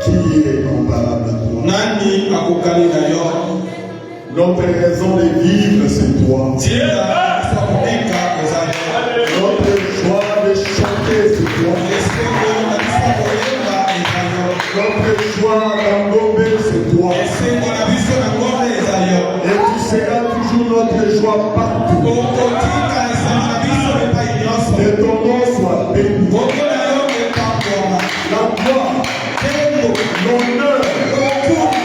Qui est comparable à toi? Notre raison de vivre, c'est toi. Notre joie de chanter, c'est toi. Notre joie d'engomber, c'est toi. Et tu seras toujours notre joie partout. Que ton nom soit béni. La gloire, l'honneur,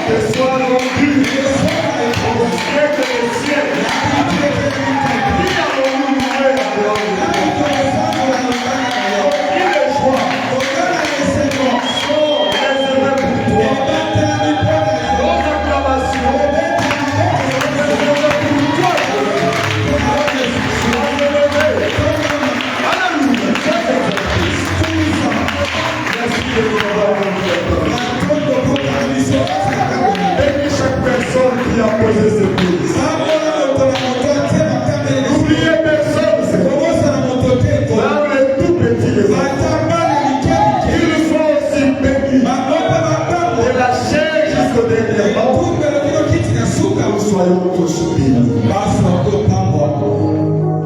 que soit rendu au siècle des siècles. Qui allons-nous louer à toi? Qui les joies sont réservées pour toi. Nos acclamations sont réservées pour toi. Sois élevé. Alléluia. Merci de nous avoir rendu. Bénis chaque personne qui a posé ses pieds. N'oubliez personne, c'est même les tout petits, les enfants. Ils sont aussi bénis. De la chair jusqu'au dernier mort. Nous soyons tous bénis.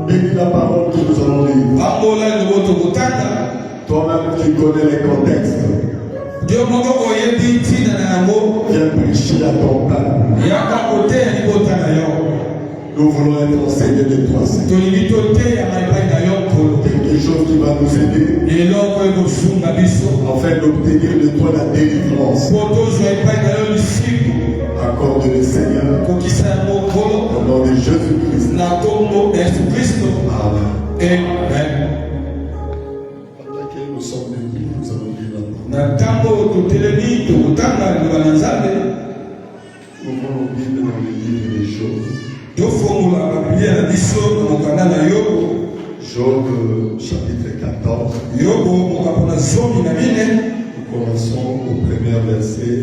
Bénis la parole que nous allons lire. Toi-même qui connais les contextes. Viens prêcher à ton peuple. Nous voulons être enseignés de toi, Seigneur. Quelque chose qui va nous aider afin d'obtenir de toi la délivrance. Accorde-le, Seigneur. Au nom de Jésus-Christ. Amen. Nous sommes debout, nous allons lire la parole. Ouvrons nos Bibles dans le livre des Job. Job chapitre 14. Nous commençons au premier verset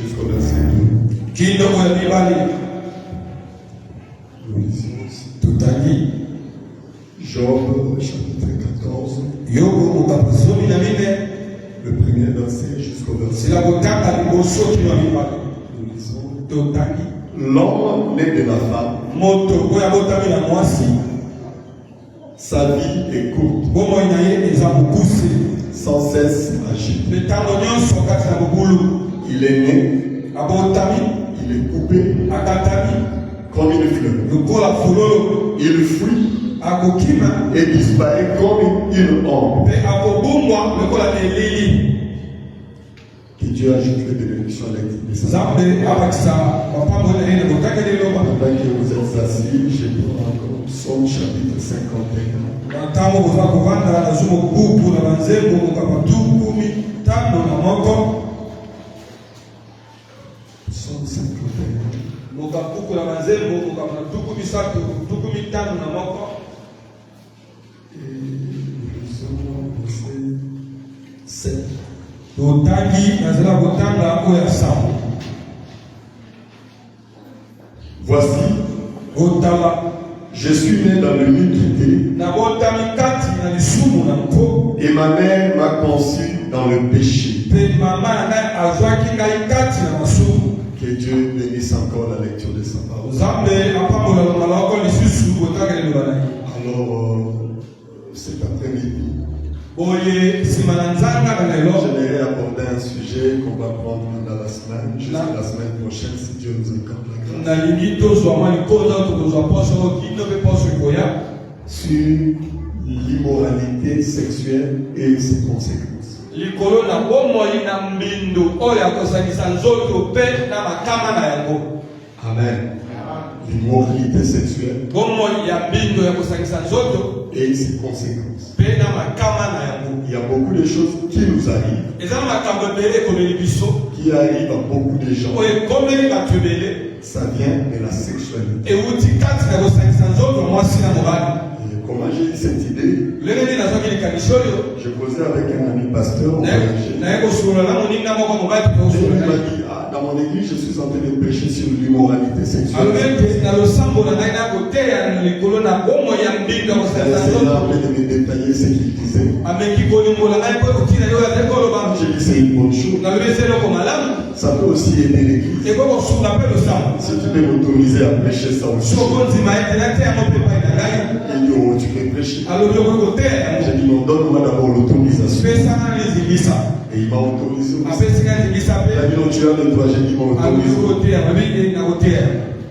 jusqu'au verset 2. Nous lisons aussi. Job chapitre 14. Le premier verset jusqu'au verset 2. Nous lisons. L'homme né de la femme, sa vie est courte, sans cesse agite. Il est né, il est coupé, comme une fleur. Il fuit et disparaît comme une ombre. Que Dieu ajoute les bénédictions à l'église. Pendant que vous êtes assis, je prends encore Psaume chapitre 51. Psaume 51. Voici, je suis né dans l'iniquité et ma mère m'a conçu dans le péché. Que Dieu bénisse encore la lecture de sa parole. Alors, cet après-midi, j'aimerais aborder un sujet qu'on va prendre dans la semaine, jusqu'à la semaine prochaine, si Dieu nous accorde la grâce. Sur l'immoralité sexuelle et ses conséquences. Amen. L'immoralité sexuelle et ses conséquences. Il y a beaucoup de choses qui nous arrivent, qui arrivent à beaucoup de gens. Ça vient de la sexualité. Et comment j'ai eu cette idée? Je causais avec un ami pasteur. Il m'a dit, dans mon église, je suis en train de prêcher sur l'immoralité sexuelle. Il a de me détailler ce qu'il disait. J'ai dit c'est une bonne chose. Ça peut aussi aider l'église. Si tu peux m'autoriser à prêcher ça aussi. Il dit, oh, tu peux prêcher. J'ai dit, non, donne-moi d'abord l'autorisation. Et il m'a autorisé aussi. Il a dit, non, tu as le droit. J'ai dit, il m'a autorisé.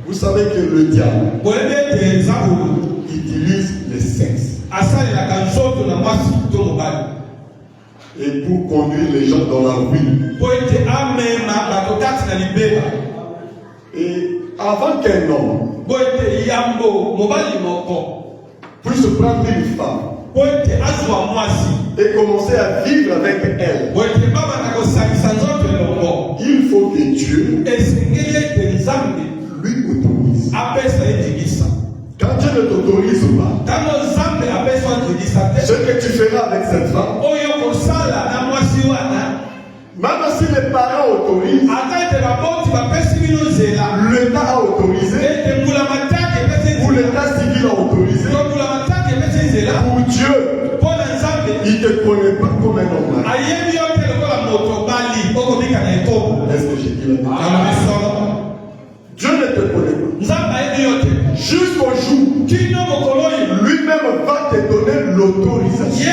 Vous savez que le diable utilise les sexes. Et pour conduire les gens dans la ruine. Et avant qu'un homme puisse prendre une femme et commencer à vivre avec elle, il faut que Dieu lui autorise. Quand Dieu ne t'autorise pas, ce que tu feras avec cette femme, même si les parents autorisent, l'État a autorisé, ou l'État civil a autorisé, pour Dieu, il ne te connaît pas comme un homme. Est-ce que j'ai dit la vérité? Dieu ne te connaît pas. Jusqu'au jour, lui-même va te donner l'autorisation.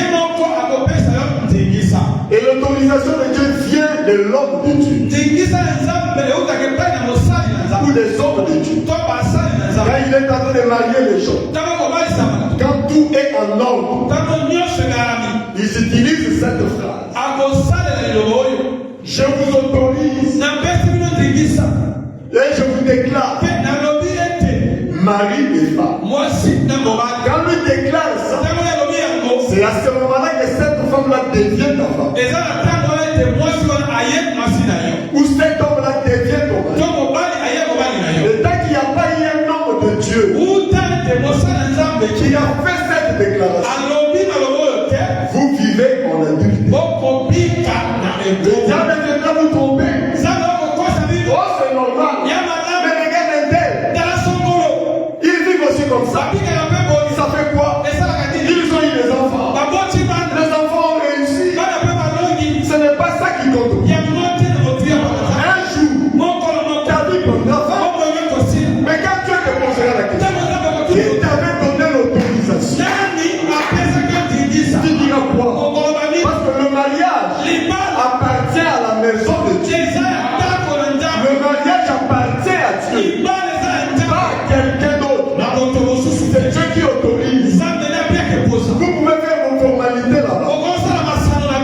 Et l'autorisation de Dieu vient de l'homme de Dieu. Ou des hommes de Dieu. Quand il est en train de marier les gens, quand tout est en ordre, ils utilisent cette phrase. Je vous autorise. Et je vous déclare, mari et femme. Quand lui déclare ça, c'est à ce moment-là que cette femme-là devient ta femme. Ou cet homme-là devient ton mari. Et tant qu'il n'y a pas eu un homme de Dieu qui a fait cette déclaration, vous vivez en adultère. Le diable viendra vous tromper. Oh, c'est normal. Mais regardez tel. Ils vivent aussi comme ça. Ça fait quoi? Ils ont eu des enfants. Les enfants ont réussi. Ce n'est pas ça qui compte. Un jour, ta vie prendra fin. Mais quand Dieu te posera la question, qui t'avait donné l'autorisation? Tu diras quoi? Parce que le mariage appartient à la maison de Dieu. Le mariage appartient à Dieu, pas à quelqu'un d'autre. C'est Dieu qui autorise. Vous pouvez faire vos formalités là-bas.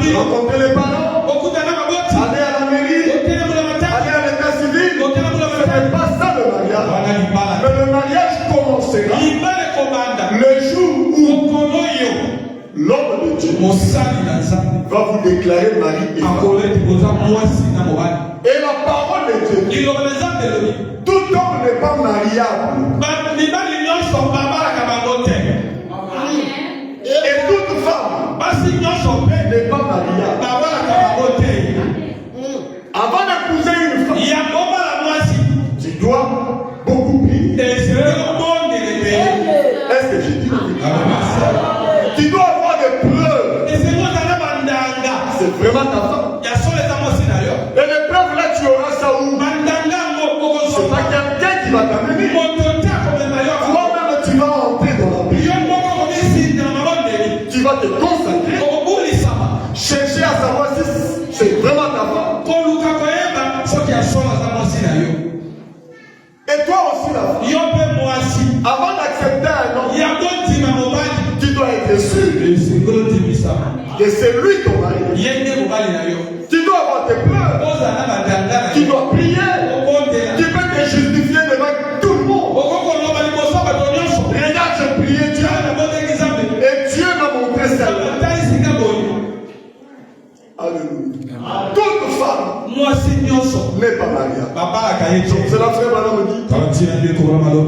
Rencontrer les parents, aller à la mairie, aller à l'état civil. Ce n'est pas ça le mariage. Mais le mariage commencera le jour où l'homme de Dieu va vous déclarer mari et femme. Et la parole de Dieu, tout homme n'est pas mariable. Et toute femme n'est pas mariable. Avant d'épouser une femme, tu dois beaucoup prier. Est-ce que j'ai dit? Tu dois avoir des preuves. C'est vraiment ta femme. Et les preuves là, tu auras ça où? C'est pas quelqu'un qui va t'amener. Toi-même, tu vas entrer dans la prière. Tu vas te consacrer. Chercher à savoir si c'est vraiment ta femme. Et toi aussi là. Avant d'accepter un homme, tu dois être sûr que c'est lui ton mari. Tu dois avoir tes preuves. Tu dois prier. Tu peux te justifier devant tout le monde. Regarde, je priais Dieu. Et Dieu m'a montré ça. Alléluia. Toute femme n'est pas mariable. C'est la frère Madame dit.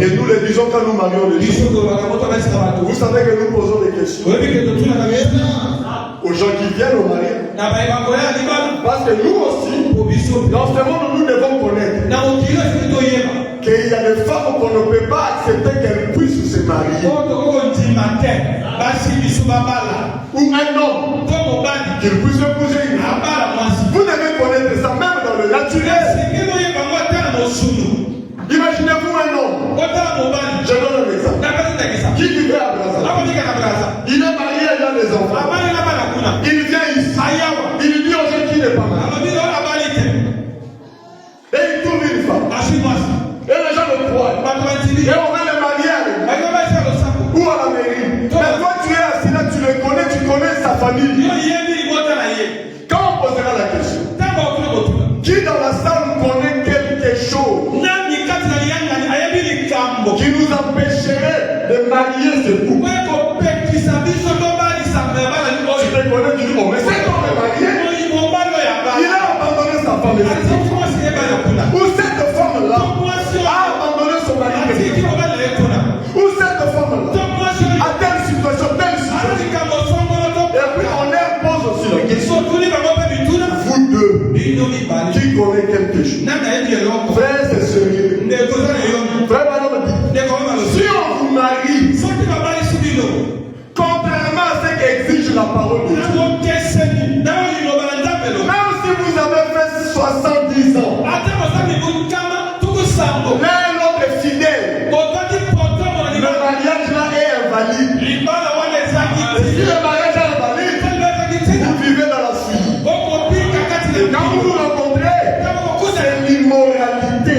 Et nous les disons quand nous marions les gens. Vous savez que nous posons des questions aux gens qui viennent au mariage. Parce que nous aussi, dans ce monde, nous devons connaître que qu'il y a des femmes qu'on ne peut pas accepter qu'elles puissent se marier. Ou un homme qu'il puisse épouser une femme. Vous devez connaître ça même dans le naturel. Imaginez-vous un homme. Je donne un exemple. Qui vivait à Brazza. Il est marié, il a des enfants. Il vient ici. Il dit aux gens qu'il n'est pas marié. Et il trouve une femme. Et les gens le croient. Et on va le marier à lui. Ou à la mairie. Mais toi tu es assis là, tu le connais, tu connais sa famille. Quand on posera la question, qui dans la salle connaît quelque chose qui nous empêcherait de marier ce couple? Tu te connais, tu dis, oh, mais cet homme est marié. Il a abandonné sa femme. Ou cette femme-là a abandonné son mari. Ou cette femme-là a telle situation, telle situation. Et puis on leur pose aussi la question. Vous deux, qui connaît quelque chose? Frère, c'est sérieux. Frère, madame dit, si on vous marie, contrairement à ce qu'exige la parole de Dieu, même si vous avez fait 70 ans, l'un l'autre est fidèle, le mariage là est invalide. Et si le mariage est invalide, vous vivez dans la suite. Et quand vous vous rencontrez, c'est l'immoralité.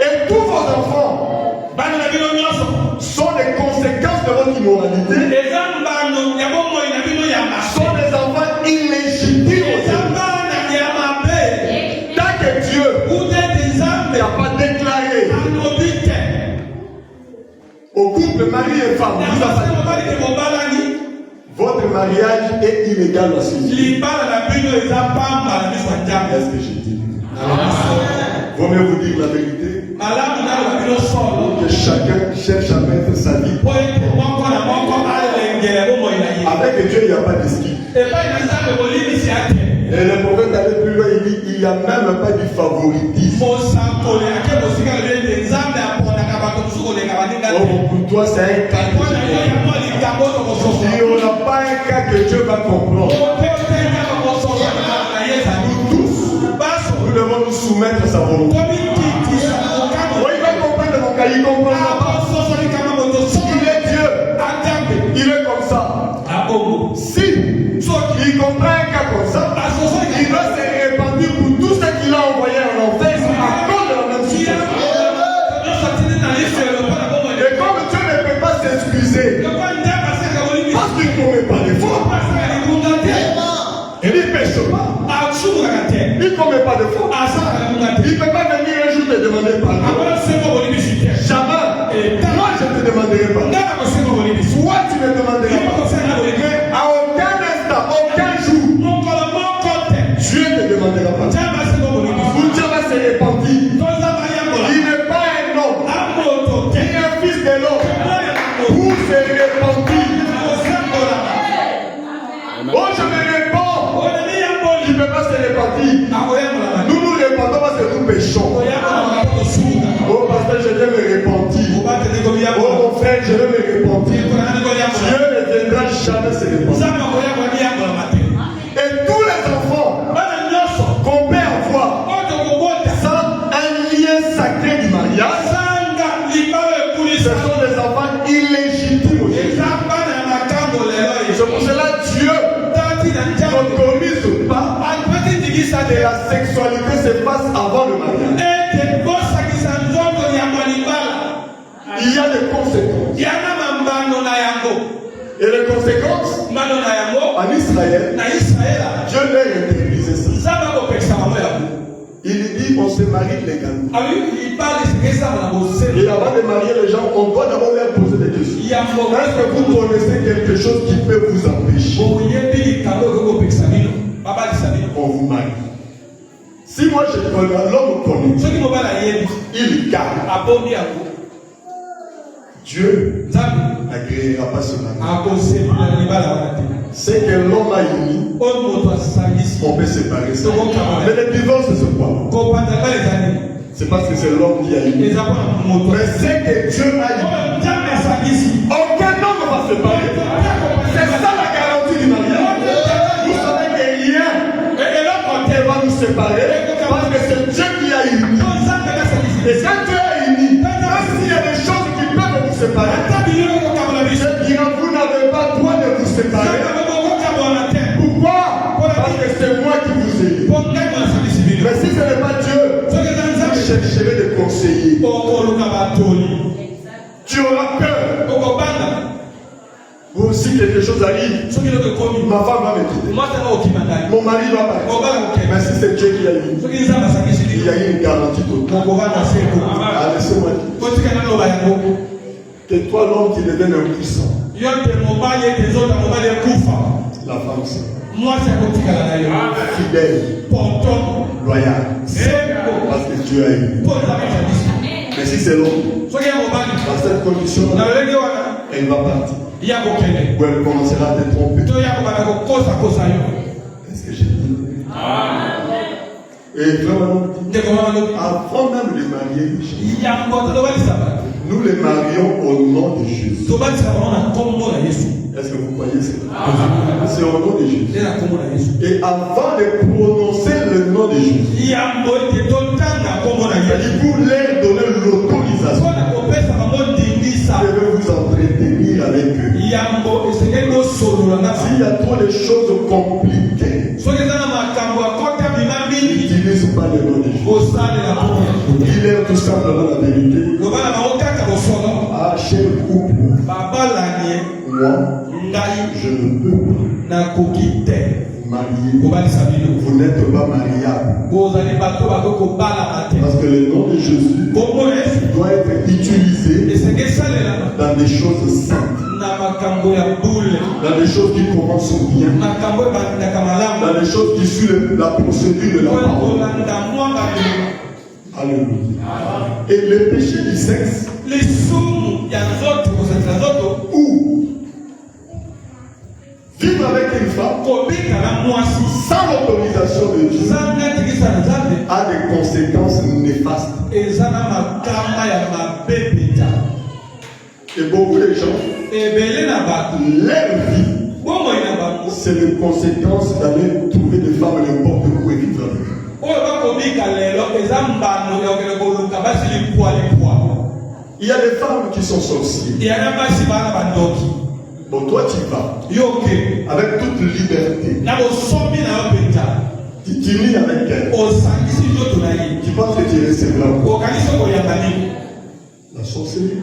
Et tous vos enfants sont des conséquences de votre immoralité. Sont des enfants illégitimes. Tant que Dieu n'a pas déclaré au couple mari et femme, votre mariage est illégal à suivre. Est-ce que je dis? Vaut mieux vous dire la vérité. Que chacun cherche à mettre sa vie. Avec Dieu, il n'y a pas d'esquive. Et le prophète allait plus loin, il dit, il n'y a même pas du favoritisme. Oh, pour toi, c'est un cas. Si on n'a pas un cas que Dieu va comprendre, nous tous, nous devons nous soumettre à sa volonté. Il va comprendre mon cas, il comprendra pas. Il est Dieu. Il est comme ça. Si il comprend un cas comme ça, il va se répandre pour tout ce qu'il a envoyé en enfer à cause de la même situation. Et comme Dieu ne peut pas s'excuser parce qu'il ne commet pas de faute, il ne pêche pas. Il ne commet pas de faute. Il ne peut pas venir un jour te demander pardon. Jamais. Moi je te demanderai pas. Toi tu me demanderas pas. Mais à aucun instant, aucun jour, Dieu ne te demandera pas. Où Dieu va se repentir. Il n'est pas un homme. Il est un fils de l'homme. Pour se repentir. Oh je me réponds. Il ne peut pas se repentir. Nous nous répandons parce que nous péchons. Oh pasteur, je vais me repentir. Oh mon frère, je vais me repentir. Dieu ne viendra jamais se repentir. Et tous les enfants qu'on peut avoir sans un lien sacré du mariage, ce sont des enfants illégitimes aujourd'hui. C'est pour cela Dieu n'autorise pas que la sexualité se passe avant le mariage. Il y a des conséquences. Et les conséquences, en Israël, Dieu leur interdisait ça. Il dit on se marie légalement. Et avant de marier les gens, on doit d'abord leur poser des questions. Est-ce que vous connaissez quelque chose qui peut vous empêcher? On vous marie. Si moi je connais, l'homme connaît, il garde. Dieu n'agréera pas ce mari. C'est que l'homme a uni, on peut séparer ça. Mais le divorce, c'est quoi? C'est parce que c'est l'homme qui a uni. Mais c'est que Dieu a uni. Aucun homme ne va se séparer. C'est ça la garantie du mariage. Vous savez que rien va nous séparer parce que c'est Dieu qui a uni. Et quand Dieu a uni, même s'il y a des choses qui peuvent vous séparer, je dirais, vous n'avez pas droit de vous séparer. Pourquoi? Parce que c'est moi qui vous ai dit. Mais si ce n'est pas Dieu, vous chercherez des conseillers. Tu auras peur. Vous aussi, quelque chose arrive. Ma femme va me quitter. Mon mari va partir. Mais si c'est Dieu qui a eu, il y a eu une garantie totale. Ah, laissez-moi dire. Que toi, l'homme qui devienne impuissant. La femme, c'est fidèle, loyal. Parce que Dieu a eu. Mais si c'est l'homme, dans cette condition, elle va partir. Ou elle commencera à te tromper. Qu'est-ce que j'ai dit? Et vraiment, avant même de marier, nous les marions au nom de Jésus. Est-ce que vous croyez ça? C'est au nom de Jésus. Et avant de prononcer le nom de Jésus, c'est-à-dire vous leur donner l'autorisation, je vais vous entretenir avec eux. S'il y a trop de choses compliquées, n'utilise pas le nom de Jésus. Dis-leur tout simplement la vérité. Ah, cher couple, moi, je ne peux pas marier. Vous n'êtes pas mariable. Parce que le nom de Jésus doit être utilisé dans des choses saintes, dans des choses qui commencent bien, dans des choses qui suivent la procédure de la parole. Alléluia. Et le péché du sexe, ou vivre avec une femme sans l'autorisation de Dieu a des conséquences néfastes. Et beaucoup de gens, leur vie, c'est les conséquences d'aller trouver des femmes n'importe où et vivre avec eux. Il y a des femmes qui sont sorcières. Bon, toi tu vas avec toute liberté. Tu t'unis avec elle. Tu penses que tu recevras quoi? La sorcellerie.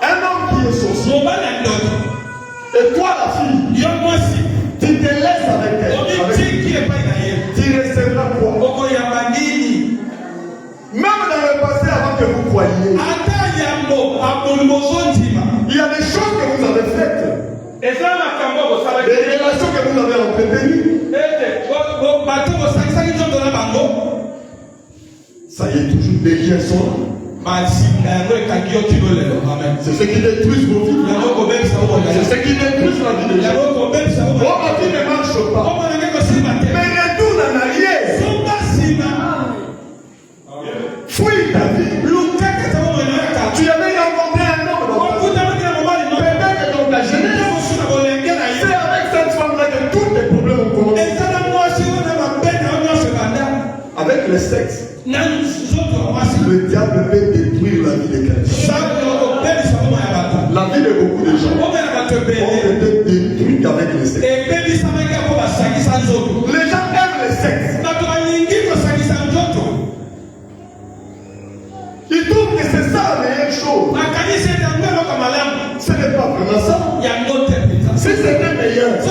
Un homme qui est sorcier. Et toi la fille, tu te laisses avec elle. Tu recevras quoi? Même dans le passé, avant que vous croyiez, il y a des choses que vous avez faites, des relations que vous avez entretenues. Ça y est, toujours des liaisons. C'est ce qui détruit vos vies. C'est ce qui détruit la vie des gens. Ma vie ne marche pas. Mais retourne en arrière. Fuis ta vie. Tu avais rencontré un homme dans ta vie. Peut-être dans ta jeunesse. C'est avec cette femme-là que tous tes problèmes ont commencé. Avec le sexe, le diable peut détruire la vie de quelqu'un. La vie de beaucoup de gens ont été détruites avec le sexe. Les gens aiment le sexe. Ils trouvent que c'est ça la meilleure chose. Ce n'est pas vraiment ça. Si c'était meilleur,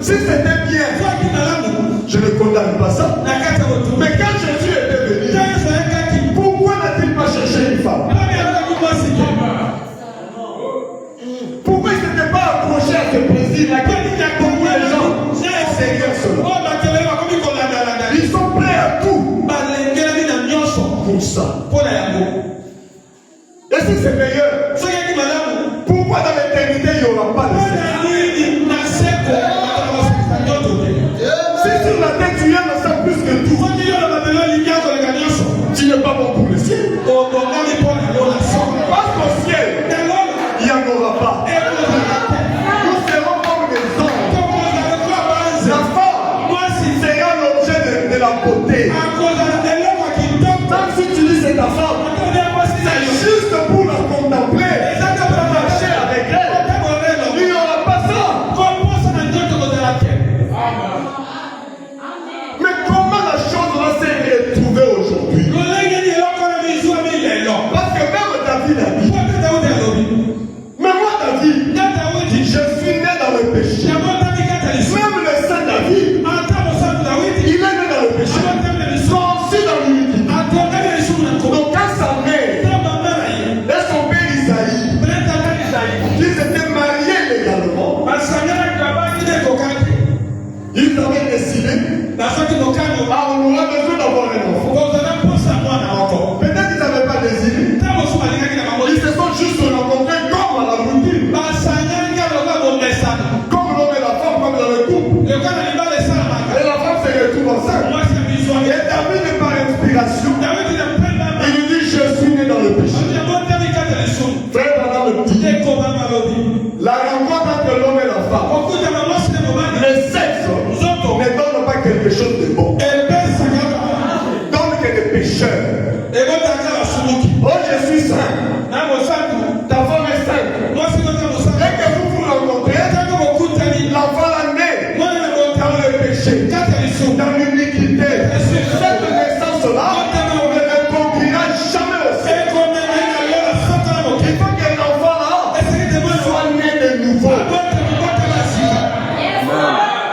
si c'était bien, je ne condamne pas ça. Mais quand Jésus était venu, pourquoi n'a-t-il pas cherché une femme? Pourquoi il ne s'était pas approché à ce président? Beaucoup de gens, Seigneur seulement. Ils sont prêts à tout pour ça. si c'est meilleur, pourquoi dans l'éternité il n'y aura pas de sexe? Si sur la terre tu aimes ça plus que tout, tu n'es pas bon pour le ciel. Parce qu'au ciel, il n'y en aura pas. Nous serons comme des anges. La femme sera l'objet de la beauté. Même si tu dis c'est ta femme, c'est juste pour la contempler, marcher avec elle. Il n'y aura pas ça. Mais comment la chose va se retrouver aujourd'hui? Parce que même David a dit, mais moi David, je suis né dans le péché. Même le saint David, il est né dans le péché. Conçu dans l'humilité. Donc quand sa mère et son père Isaïe, ils étaient mariés légalement, ils avaient décidé, on aura besoin d'avoir un enfant. Peut-être qu'ils n'avaient pas désiré. Ils se sont juste rencontrés comme à la routine. Comme l'homme et la femme, comme dans le couple. Et la femme se retrouve enceinte. Et David, par inspiration, il lui dit, je suis né dans le péché. Frère Branham me dit, la rencontre entre l'homme et la femme, le sexe ne donne pas quelque chose de bon. Donne que des pécheurs. Oh, je suis saint. Ta femme est sainte. Dès que vous vous rencontrez, l'enfant l'a né dans le péché, dans l'iniquité. Cette naissance-là ne conduira jamais au ciel. Il faut que l'enfant-là soit né de nouveau.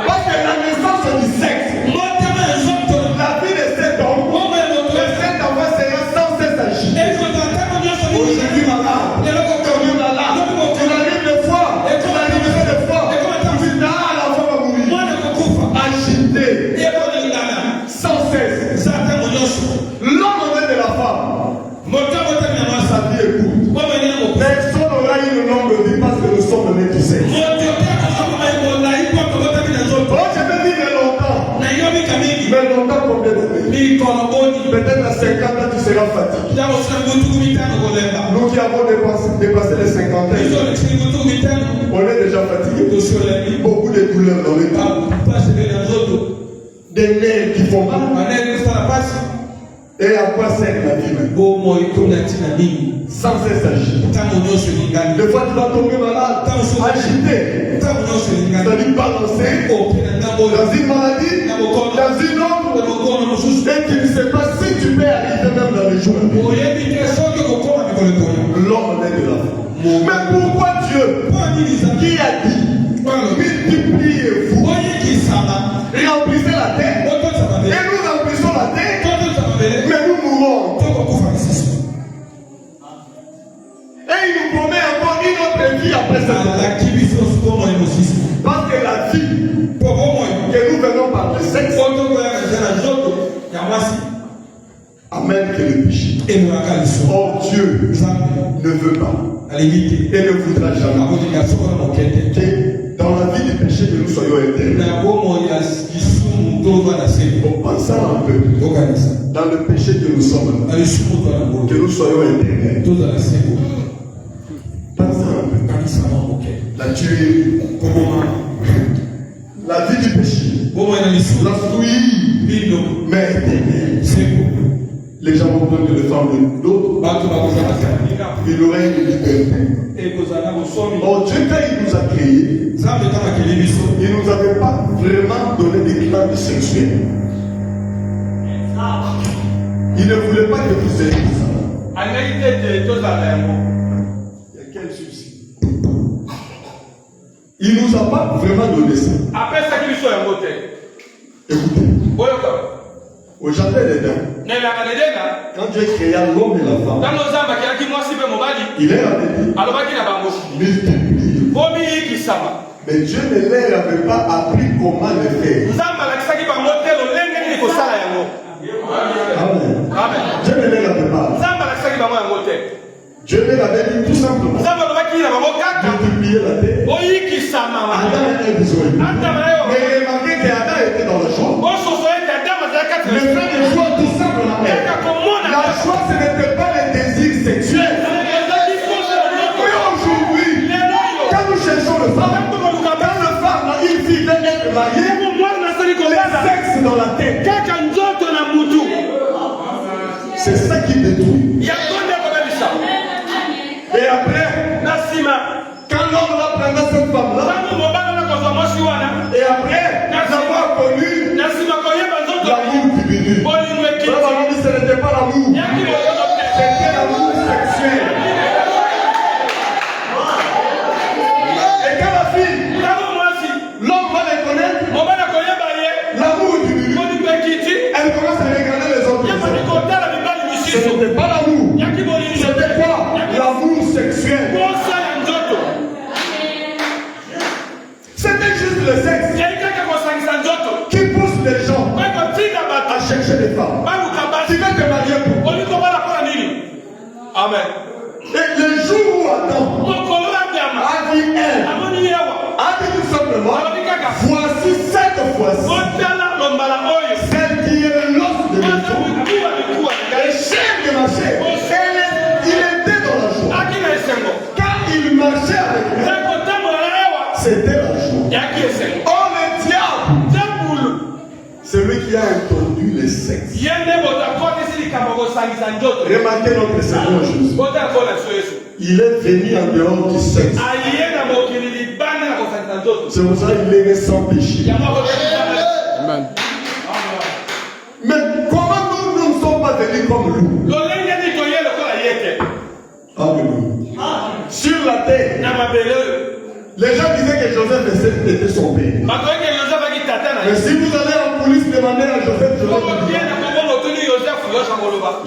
Parce que la naissance du sexe, la vie de cet homme, cet enfant sera sans cesse agi. Aujourd'hui malade, aujourd'hui malade, tu l'arrives de foi, tu l'arrives de foi, plus tard l'enfant va mourir. Agité, sans cesse. L'homme est de la femme, sa vie est courte. Personne n'aura eu le nombre de vies parce que nous sommes nés du sexe. Oh, je vais vivre longtemps. Mais longtemps combien d'années? Peut-être à 50 ans tu seras fatigué. Nous qui avons dépassé les 50 ans, on est déjà fatigué. Beaucoup de douleurs dans le corps. Des nerfs qui font mal. Et à quoi sert la vie même? Sans cesse agir. Des fois tu vas tomber malade, agité. C'est-à-dire balancer dans une maladie, dans une autre, et tu ne sais pas si tu peux arriver même dans les jours. L'homme est de la femme. Mais pourquoi Dieu, qui a dit, multipliez-vous, remplissez la terre, et nous remplissons la terre, mais nous mourons. Et il nous promet encore une autre vie après cette mort. Parce que la vie que nous venons par le sexe amène que le péché. Or Dieu ne veut pas et ne voudra jamais que dans la vie du péché que nous soyons éternels. Pensons un peu dans le péché que nous sommes, que nous soyons éternels. Pensons un peu. La tuerie, la vie du péché, la souillure, mais éternelle. Les gens vont prendre le temps de l'autre. Il aurait une liberté. Oh Dieu, quand il nous a créés, il ne nous avait pas vraiment donné des glandes sexuelles. Il ne voulait pas que vous ayez ça. Il y a quel souci? Il ne nous a pas vraiment donné ça. Écoutez. Au jardin d'Éden, quand Dieu créa l'homme et la femme, il leur avait dit multipliez. Mais Dieu ne leur avait pas appris comment le faire. Amen. Dieu ne leur avait pas. Dieu leur avait dit tout simplement multiplier la terre. Adam avait besoin. Mais remarquez qu'Adam était dans la joie. Le fait de joie tout simplement. La joie, ce n'était pas les désirs sexuels. Oui, aujourd'hui, quand nous cherchons le femme, quand le femme, il vivait être marié, le sexe dans la tête. C'est ça qui détruit. Et après, quand l'homme l'a pris cette femme-là, et après, l'avoir connu, l'amour diminue. Ce n'était pas l'amour, c'était l'amour sexuel. Et quand la fille, l'homme va les connaître, l'amour diminue. Elle commence à regarder les autres. Ce n'était pas l'amour. C'était quoi? L'amour sexuel. C'était juste le sexe qui pousse les gens à chercher des femmes. Tu vas te marier pour. Amen. Et le jour où Adam a dit elle, a dit tout simplement, voici cette fois-ci, celle qui est l'os de mes os, et chair de ma chair, il était dans la joie. Quand il marchait avec elle, c'était la joie. Oh, le diable, celui qui a introduit le sexe. Remarquez notre Seigneur Jésus. Il est venu en dehors du sexe. C'est pour ça qu'il est sans péché. Amen. Mais comment nous ne sommes pas venus comme loups? Alléluia. Sur la terre, les gens disaient que Joseph était son père. Mais si vous allez en police demander à Joseph,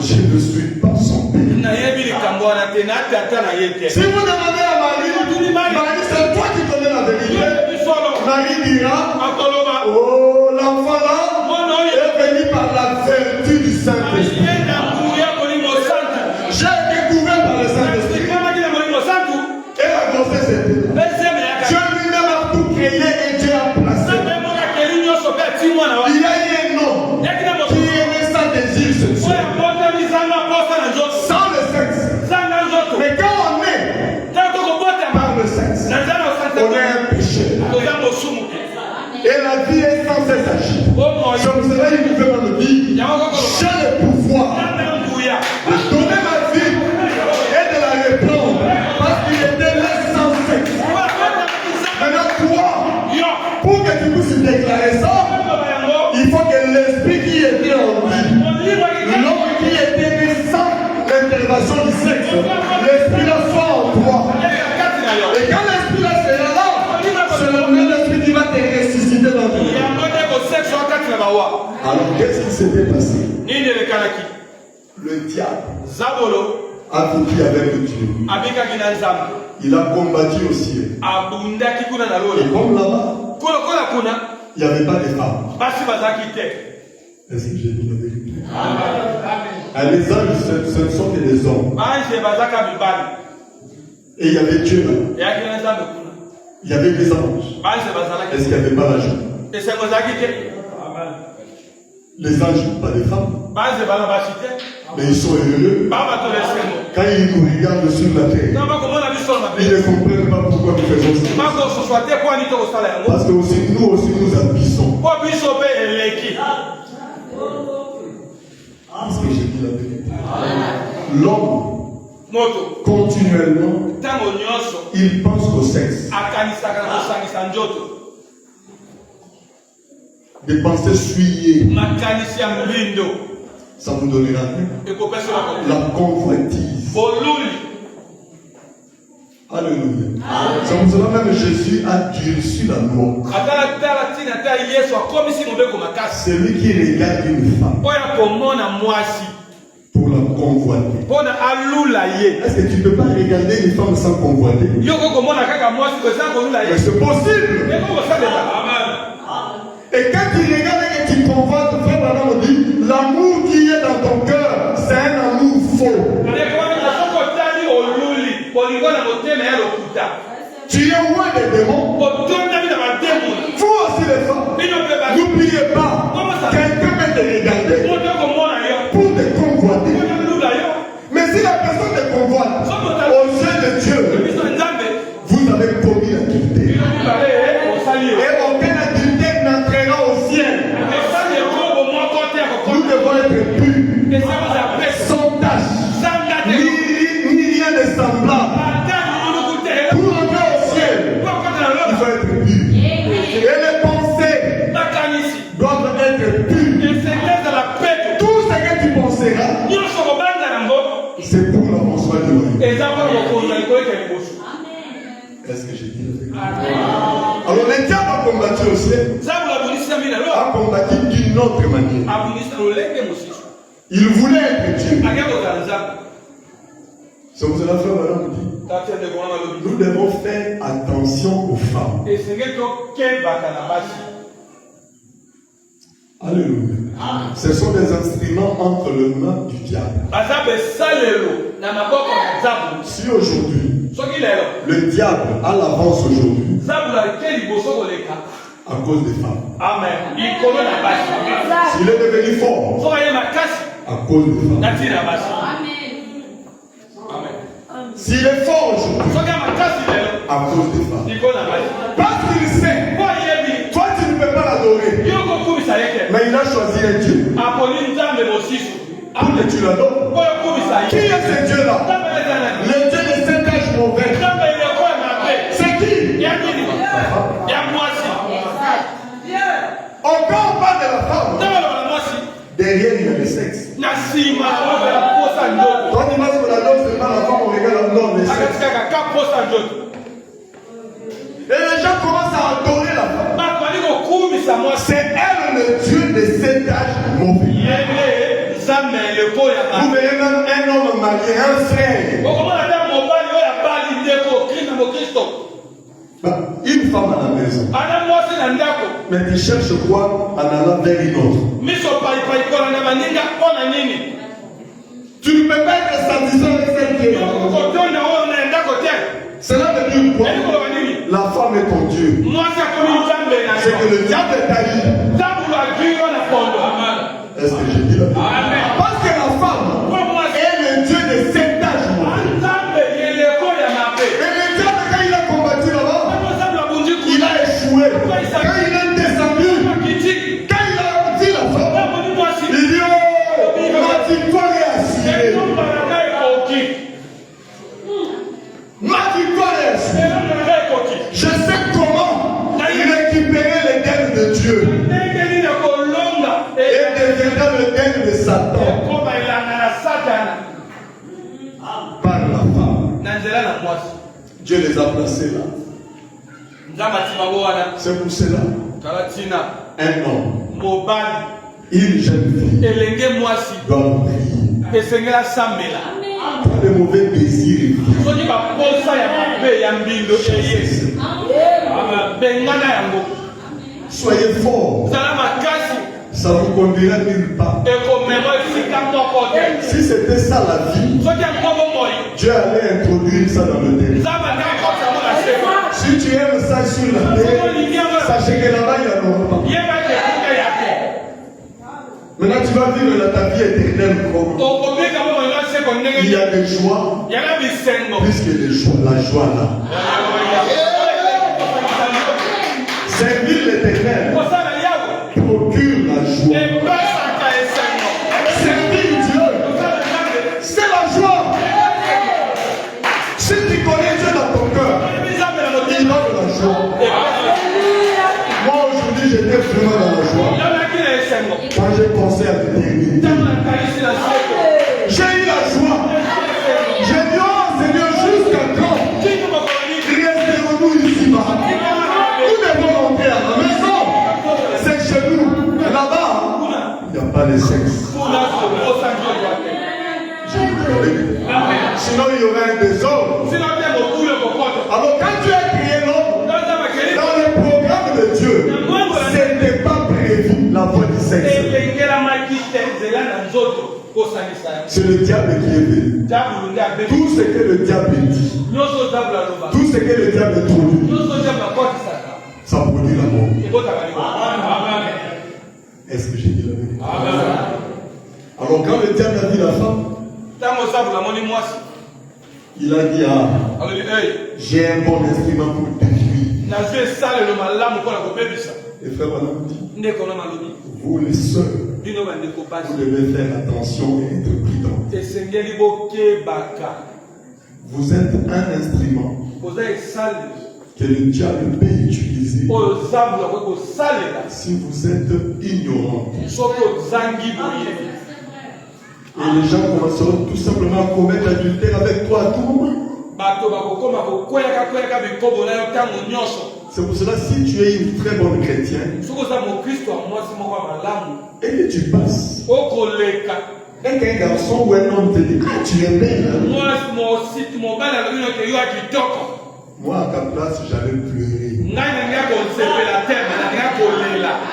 je ne suis pas son père. Si vous demandez à Marie, c'est toi qui connais la vérité. Marie dira, oh, l'enfant là est venu par la vertu du Saint-Esprit. J'ai été couvert par le Saint-Esprit. Et la grossesse était là. Dieu lui-même a tout créé et Dieu a placé. Il y a eu un homme qui aimait sa désir sexuel. Sans le sexe. Mais quand on est par le sexe, on est un péché. Et la vie est sans cesse agir. C'est pour cela qu'il pouvait me dire, j'ai le pouvoir de donner ma vie et de la reprendre. Parce qu'il était là sans sexe. Maintenant, toi, pour que tu puisses déclarer ça, il faut que l'esprit qui était en lui, l'homme qui était né sans l'intervention du sexe, l'esprit là soit en toi. Et quand l'esprit là sera là, c'est le même esprit qui va te ressusciter dans ton vie. Alors qu'est-ce qui s'était passé? Le diable a vécu avec le Dieu. Il a combattu au ciel. Et comme là-bas, il n'y avait pas de femmes. Est-ce que j'ai dit la vérité? Les anges, ce ne sont que des hommes. Et il y avait Dieu là. Il y avait des anges. Est-ce qu'il n'y avait pas la joie? Les anges n'ont pas de femmes. Mais ils sont heureux. Quand ils nous regardent sur la terre, ils ne comprennent pas pourquoi nous faisons ça. Parce que aussi, nous habissons. Parce que j'ai dit la vérité. L'homme, continuellement, il pense au sexe. Des pensées souillées. Ça vous donnera rien. La convoitise. Alléluia. C'est pour cela même Jésus a durci la loi. Celui qui regarde une femme pour la convoiter. Est-ce que tu ne peux pas regarder une femme sans convoiter? Mais c'est possible. Et quand tu regardes et que tu convoites, frère Branham dit, l'amour qui est dans ton cœur, c'est un amour faux. Tu es loin des démons. Vous aussi les femmes. N'oubliez pas, quelqu'un peut te regarder pour te convoiter. Mais si la personne te convoite, aux yeux de Dieu, vous avez commis l'adultère. Et aucun adultère n'entrera au ciel. Nous devons être purs, sans tache, ni rien de semblable. Pour entrer au ciel, il faut être pur. Et les pensées doivent être pures. Tout ce que tu penseras, c'est pour l'avancement du royaume. Est-ce que j'ai dit le fait? Alors le diable a combattu au ciel, a combattu d'une autre manière. Il voulait être Dieu. C'est pour cela, frère Madame dit, nous devons faire attention aux femmes. Alléluia. Ce sont des instruments entre les mains du diable. Si aujourd'hui, le diable a l'avance aujourd'hui, à cause des femmes. Amen. S'il est devenu fort, à cause des femmes. S'il est fort aujourd'hui, à cause des femmes. Parce qu'il sait, toi tu ne peux pas l'adorer. Mais il a choisi un Dieu. Pour que tu l'adores. Qui est ce Dieu-là? Le Dieu de cet âge mauvais. C'est qui? Encore on parle de la femme. Derrière il y a le sexe. Quand il marche pour la danse, c'est pas la femme, on regarde la le sexe. Et les gens commencent à adorer la femme. C'est elle le Dieu de cet âge mauvais. Vous verrez même un homme marié, un frère. Une femme à la maison. Mais tu cherches quoi en allant vers une autre? Tu ne peux pas être satisfait avec celle qui est là. Cela veut dire quoi? La femme est ton Dieu. C'est que le diable est taillé. Est-ce que j'ai dit la vérité? Parce que la femme est le Dieu de cet âge mauvais. Et le diable, quand il a combattu là-bas, il a échoué. Quand il est descendu, quand il a dit la femme, il dit oh, ma victoire est assurée. Ma victoire est assurée. Je sais comment récupérer les dents de Dieu. Et deviendra le dents de Satan. Par la femme. Dieu les a placés là. C'est pour cela. Un homme, une jeune fille doit prier. Pas de mauvais désirs. Soyez forts. Ça vous conduira nulle part. Si c'était ça la vie, Dieu allait introduire ça dans le terre. Si tu aimes ça sur la terre, sachez que là-bas il y a longtemps. Maintenant tu vas vivre ta vie éternelle comme il y a des joies, plus que les joies, la joie là. Servir l'éternel procure la joie. Servir Dieu, c'est la joie. Si tu connais Dieu dans ton cœur, il va de la joie. Moi aujourd'hui j'étais vraiment dans la joie. Quand j'ai pensé à l'éternité, j'ai eu la joie. J'ai dit, oh Seigneur, jusqu'à quand resterons-nous ici-bas? Nous devons rentrer à la maison. C'est chez nous. Là-bas, il n'y a pas de sexe. Sinon, il y aurait un désordre. Alors, quand tu as crié l'homme, dans le programme de Dieu, ce n'était pas prévu la voie du sexe. C'est le diable qui est venu. Tout ce que le diable dit, tout ce que le diable introduit, ça produit la mort. Est-ce que j'ai dit la vérité? Alors quand le diable a dit la femme, il a dit, j'ai un bon instrument pour détruire. Et frère Madame dit, vous les seuls, vous devez faire attention et être prudent. Vous êtes un instrument que le diable peut utiliser si vous êtes ignorant. Et les gens commenceront tout simplement à commettre l'adultère avec toi à tout moment. C'est pour cela, si tu es une très bonne chrétienne et que tu passes et qu'un garçon ou un homme te dit, ah, tu es belle, hein? Moi, à ta place, j'allais pleurer.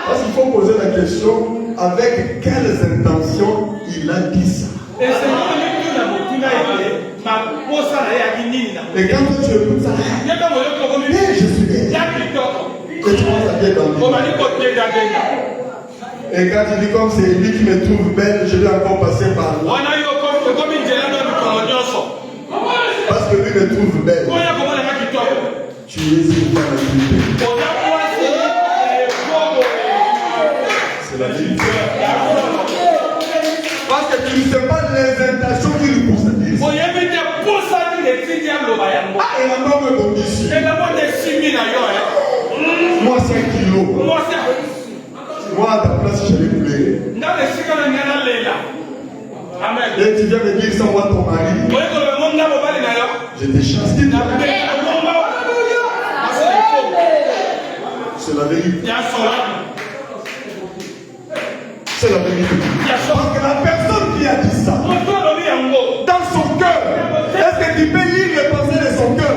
Parce qu'il faut poser la question, avec quelles intentions il a dit ça. Et quand tu écoutes ça, je suis belle. Et tu penses à bien dans et quand tu dis comme c'est lui qui me trouve belle, je vais encore passer par là. Parce que lui me trouve belle. Tu es une femme adultère. C'est la vérité. Parce que tu ne sais pas les intentions qui lui poussent à dire ça. Ah, et la norme est bonne ici. Moi, 5 kilos. Moi, à ta place, je vais pleurer. Et tu viens me dire sans moi ton mari. Je te chasse. C'est la vérité. C'est la vérité. Parce que la personne qui a dit ça, dans son cœur, est-ce que tu peux lire les pensées de son cœur?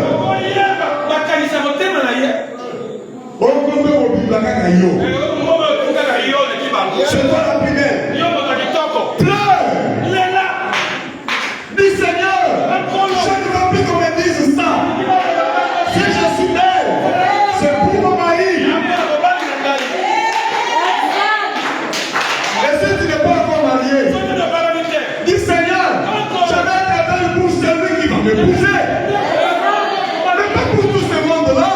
Je vois la primaire. Pleure. Dis Seigneur, je ne veux plus qu'on me dise ça. Si je suis belle, c'est pour mon mari. Et si tu n'es pas encore marié, dis Seigneur, je vais être dans pour celui qui va m'épouser. Mais pas pour tout ce monde-là.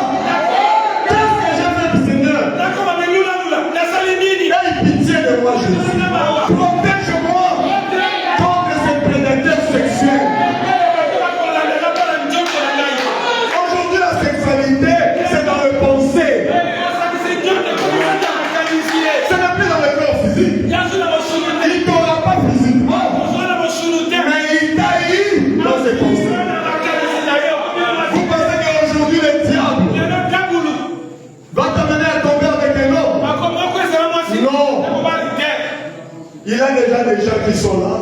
Qu'est-ce que j'ai fait, Seigneur? Aie pitié de moi, Jésus. Protège-moi contre ces prédateurs sexuels. Aujourd'hui, la sexualité, c'est dans les pensées. Ce n'est plus dans le corps physique. Il ne t'aura pas physiquement, mais il t'a eu dans ses pensées. Vous pensez qu'aujourd'hui, le diable va t'amener à tomber avec un homme? Non. Il y a déjà des gens qui sont là,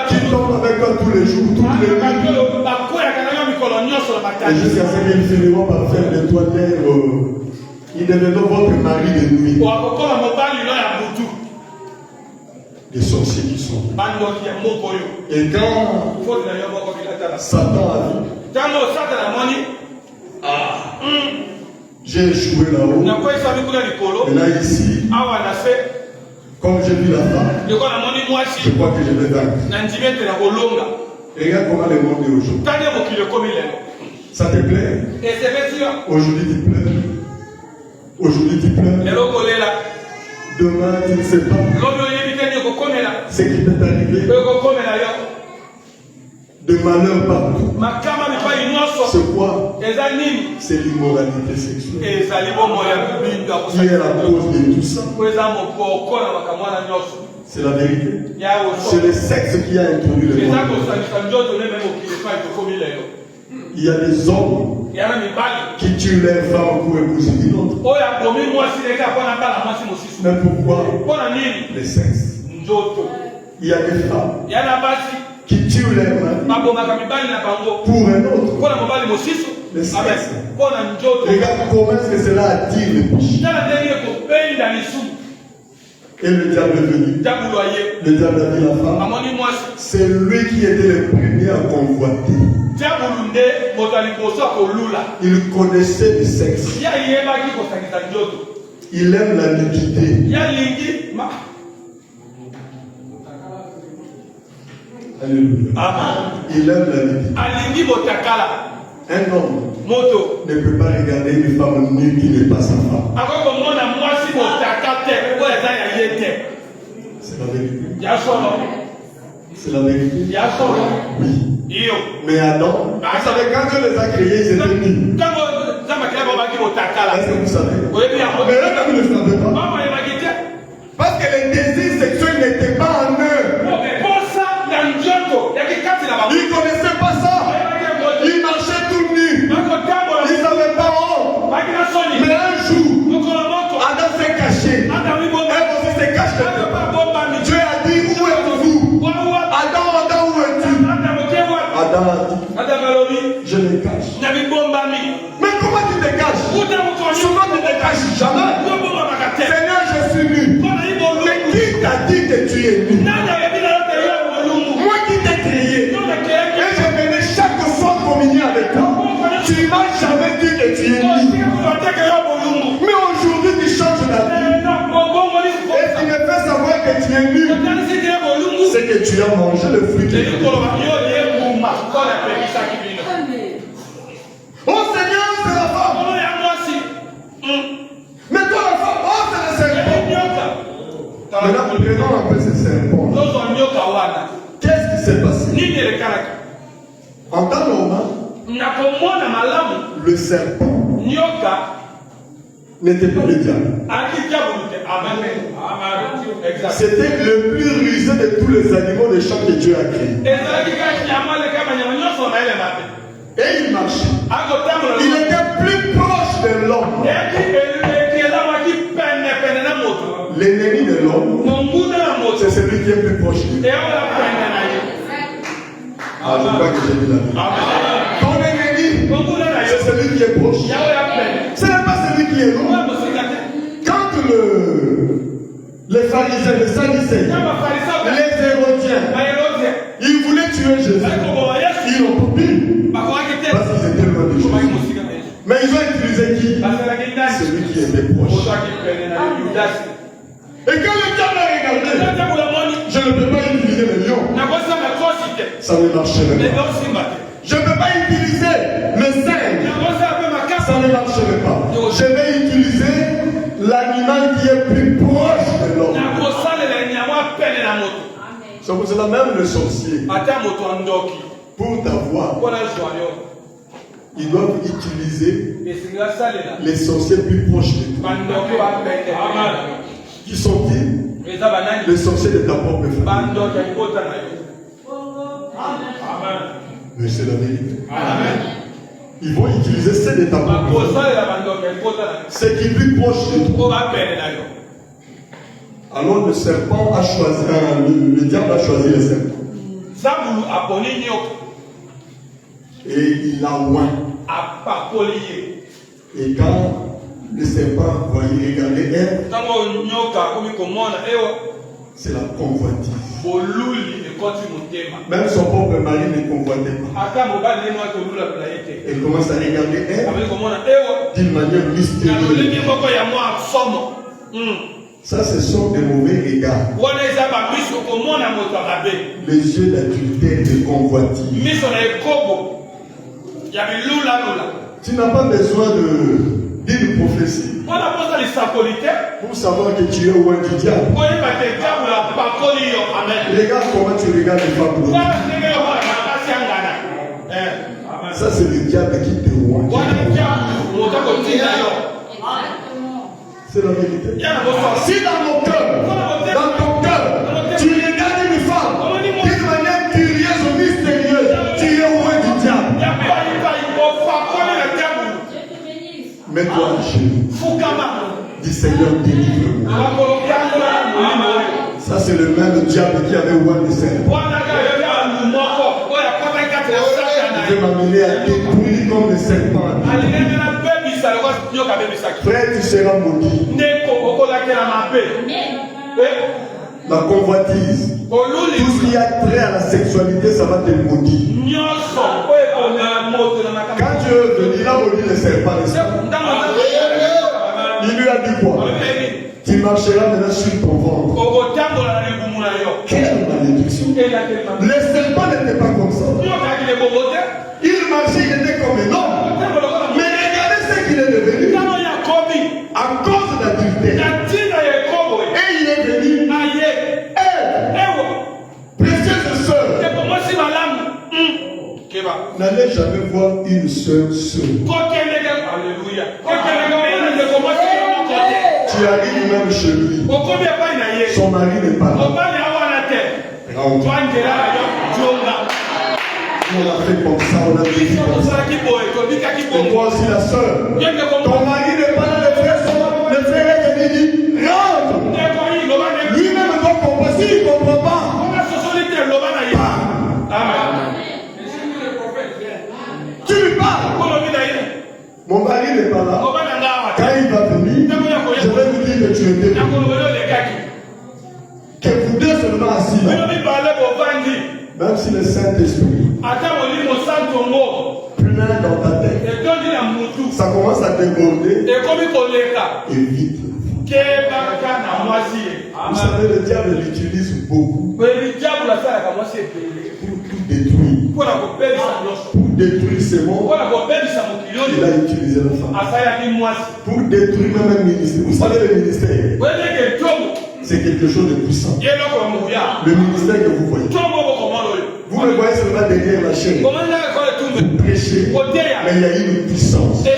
qui tombent avec toi tous les jours, toutes les nuits. Et jusqu'à ce qu'ils finiront par faire de toi ils deviendront votre mari de nuit. Les sorciers qui sont là. Et quand Satan a dit, j'ai échoué là-haut, et là ici, comme j'ai vu la femme, je crois que je vais vaincre. Et regarde comment le monde est aujourd'hui. Ça te plaît? Aujourd'hui tu pleures. Aujourd'hui tu pleures. Demain tu ne sais pas ce qui peut t'arriver. De malheur partout. C'est quoi? C'est l'immoralité sexuelle. Qui est la cause de tout ça? C'est la vérité. C'est le sexe qui a introduit le monde. Il y a des hommes qui tuent leurs femmes pour épouser une autre. Mais pourquoi? Le sexe. Il y a des femmes qui tuent leurs maris pour un autre. Le sexe. Regarde comment est-ce que cela attire le péché. Et le diable est venu. Le diable a dit la femme. C'est lui qui était le premier à convoiter. Il connaissait le sexe. Il aime la nudité. Alléluia. Il aime la nudité. Un homme ne peut pas regarder une femme nue qui n'est pas sa femme. C'est la vérité. C'est la vérité. Oui. Mais Adam, vous savez, quand Dieu les a créés, ils étaient nus. Est-ce que vous savez? Mais eux, vous ne savez pas. Parce que les désirs sexuels n'étaient pas en eux. Ils ne connaissaient pas ça. Ils marchaient tout nus. Ils ne savaient pas honte. Mais un jour, Adam s'est caché. Ève aussi s'est cachée. Dieu a dit, où êtes-vous? Adam, où es-tu? Adam a dit, je me cache. Mais comment tu te caches? Souvent tu te caches jamais. Seigneur, je suis nu. Mais qui t'a dit que tu es nu? Moi qui t'ai créé. Et je venais chaque fois communier avec toi. Tu ne m'as jamais dit que tu es nu. Mais aujourd'hui tu changes la vie. Et tu me fais savoir que tu es nu. C'est que tu as mangé le fruit de la vie. Oh Seigneur, c'est la femme. Mais toi la femme, oh c'est le serpent. Maintenant, prenons un peu ce serpent. Qu'est-ce qui s'est passé? En temps normal, le serpent n'était pas le diable. C'était le plus rusé de tous les animaux des champs que Dieu a créés. Et il marchait. Il était plus proche de l'homme. L'ennemi de l'homme, c'est celui qui est plus proche de lui. Ah, je crois que j'ai dit la vie. Ton ennemi, c'est celui qui est proche. Ce n'est pas celui qui est loin. Quand les pharisiens, les sadducéens, les hérodiens, ils voulaient tuer Jésus. Ils n'ont pas pu. Parce qu'ils étaient loin de Jésus. Mais ils ont utilisé qui? Celui qui était proche. Et quand le diable a regardé, je ne peux pas utiliser le lion. Ça ne marcherait pas. Je ne peux pas utiliser le singe. Ça ne marcherait pas. Je vais utiliser l'animal qui est plus proche de l'homme. C'est pour cela même le sorcier, pour t'avoir, ils doivent utiliser les sorciers plus proches de toi. Qui sont-ils? Les sorciers de ta propre famille. Mais c'est la vérité. Ils vont utiliser ceux de ta propre famille. C'est qui est plus proche de toi. Alors le serpent a choisi, le diable a choisi le serpent. Et il l'a oint. Et quand le serpent voyait regarder Ève, c'est la convoitise. Même son propre mari ne convoitait pas. Elle commence à regarder Ève d'une manière mystérieuse. Ça, ce sont des mauvais regards. Les yeux d'adultère, de convoitise. Tu n'as pas besoin d'une prophétie pour savoir que tu es loin du diable. Regarde comment tu regardes les femmes d'autres. Ça, c'est le diable qui te loin. C'est la vérité. Si dans mon cœur, dans ton cœur, tu regardes une femme d'une manière curieuse ou mystérieuse, tu es loin du diable. Mets-toi à genoux. Dis Seigneur, délivre-moi. Ça, c'est le même diable qui avait oint le serpent. Il veut m'amener à détruire comme le serpent. Frère, tu seras maudit. La convoitise. Tout ce qui a trait à la sexualité, ça va te maudire. Quand Dieu est venu, il a maudit le serpent. Il lui a dit quoi? Tu marcheras maintenant sur ton ventre. Quelle malédiction! Le serpent n'était pas comme ça. Il marchait, il était comme un homme. Mais regardez ce qu'il est devenu. À cause d'adultère. Et il est venu. Précieuse sœur. N'allez jamais voir une sœur seule. Alléluia. Tu arrives même chez lui. Son mari n'est pas là. On a fait comme ça, on a fait comme ça. Et toi aussi la sœur. Ton mari n'est pas là, le frère est venu dit, rentre. Lui-même doit comprendre. S'il ne comprend pas. Tu lui parles. Mon mari n'est pas là. Quand il va venir, je vais vous dire que tu étais là. Que vous deux seulement assis là. Même si le Saint-Esprit plein dans ta tête, ça commence à déborder. Évite. Vous savez, le diable l'utilise beaucoup pour tout détruire. Pour détruire ce monde, il a utilisé la femme. Pour détruire même un ministère. Vous savez, le ministère, c'est quelque chose de puissant. Le ministère que vous voyez. Vous me voyez seulement derrière la chaîne. Vous prêchez, mais il y a une puissance. Il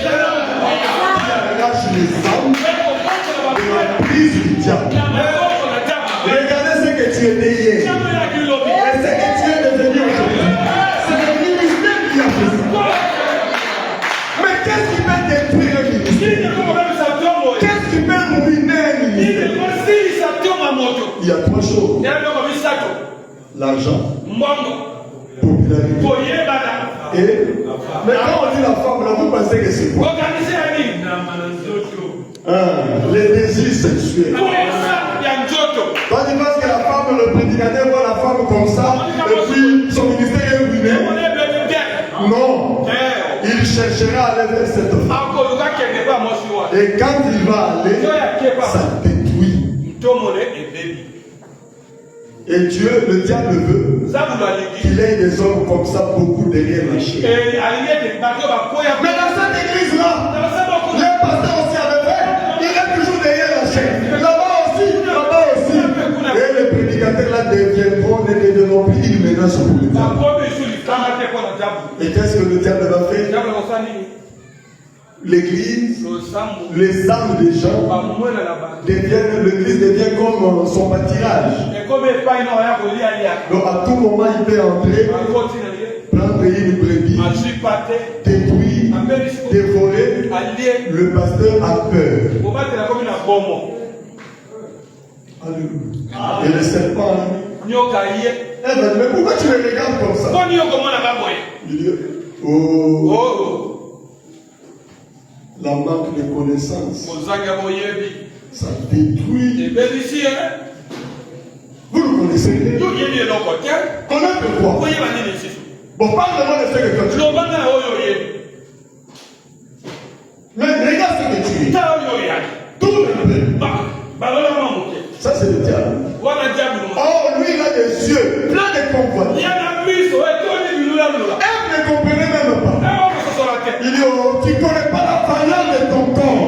arrache les âmes de la prise du diable. Regardez ce que tu étais hier. Et ce que tu es devenu aujourd'hui. C'est le ministère qui a fait ça. Mais qu'est-ce qui peut détruire un ministère? Qu'est-ce qui peut ruiner un ministère? Il y a trois choses. L'argent, popularité. Et mais quand on dit la femme, là, vous pensez que c'est quoi? Les désirs sexuels. Quand tu penses que la femme, le prédicateur voit la femme comme ça, et puis son ministère est ruiné. Non. Il cherchera à aller vers cette femme. Et quand il va aller, ça détruit. Et Dieu, le diable veut qu'il ait des hommes comme ça, beaucoup derrière la chaîne. Mais dans cette église-là, les pasteurs aussi avaient fait, il est toujours derrière la chaîne. Là-bas aussi. Et les prédicateurs là deviendront, ne deviendront plus une menace pour le diable. Et qu'est-ce que le diable va faire? L'église, les âmes des gens deviennent, l'église devient comme son pâturage. Donc à tout moment il peut entrer, prendre une brebis, détruire, dévorer. Le pasteur a peur. Alléluia. Et le serpent, mais pourquoi tu le regardes comme ça? Il dit, oh. La manque de connaissance, ça détruit. Vous le connaissez? Connaître quoi? Bon, parle-moi de ce que tu es. Mais regarde ce que tu es. Tout le peuple. Ça, c'est le diable. Oh, lui, il a des yeux pleins de convoitises. Elle ne comprenait même pas. Il dit, oh, tu ne connais pas la valeur de ton corps.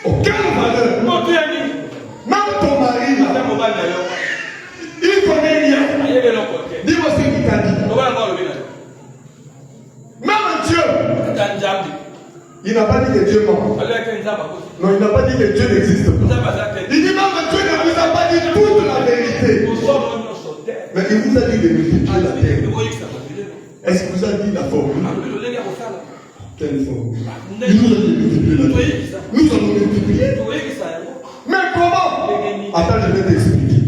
Aucune valeur. Même ton mari, là, il connaît rien. Dis-moi ce qu'il t'a dit. Même Dieu, il n'a pas dit que Dieu ment. Non, il n'a pas dit que Dieu n'existe pas. Il dit même Dieu ne vous a pas dit toute la vérité. Mais il vous a dit de multiplier la terre. Est-ce qu'il vous a dit la formule? Quelle formule? Il nous a dit de multiplier la terre. Nous allons multiplier. Mais comment? Attends, je vais t'expliquer.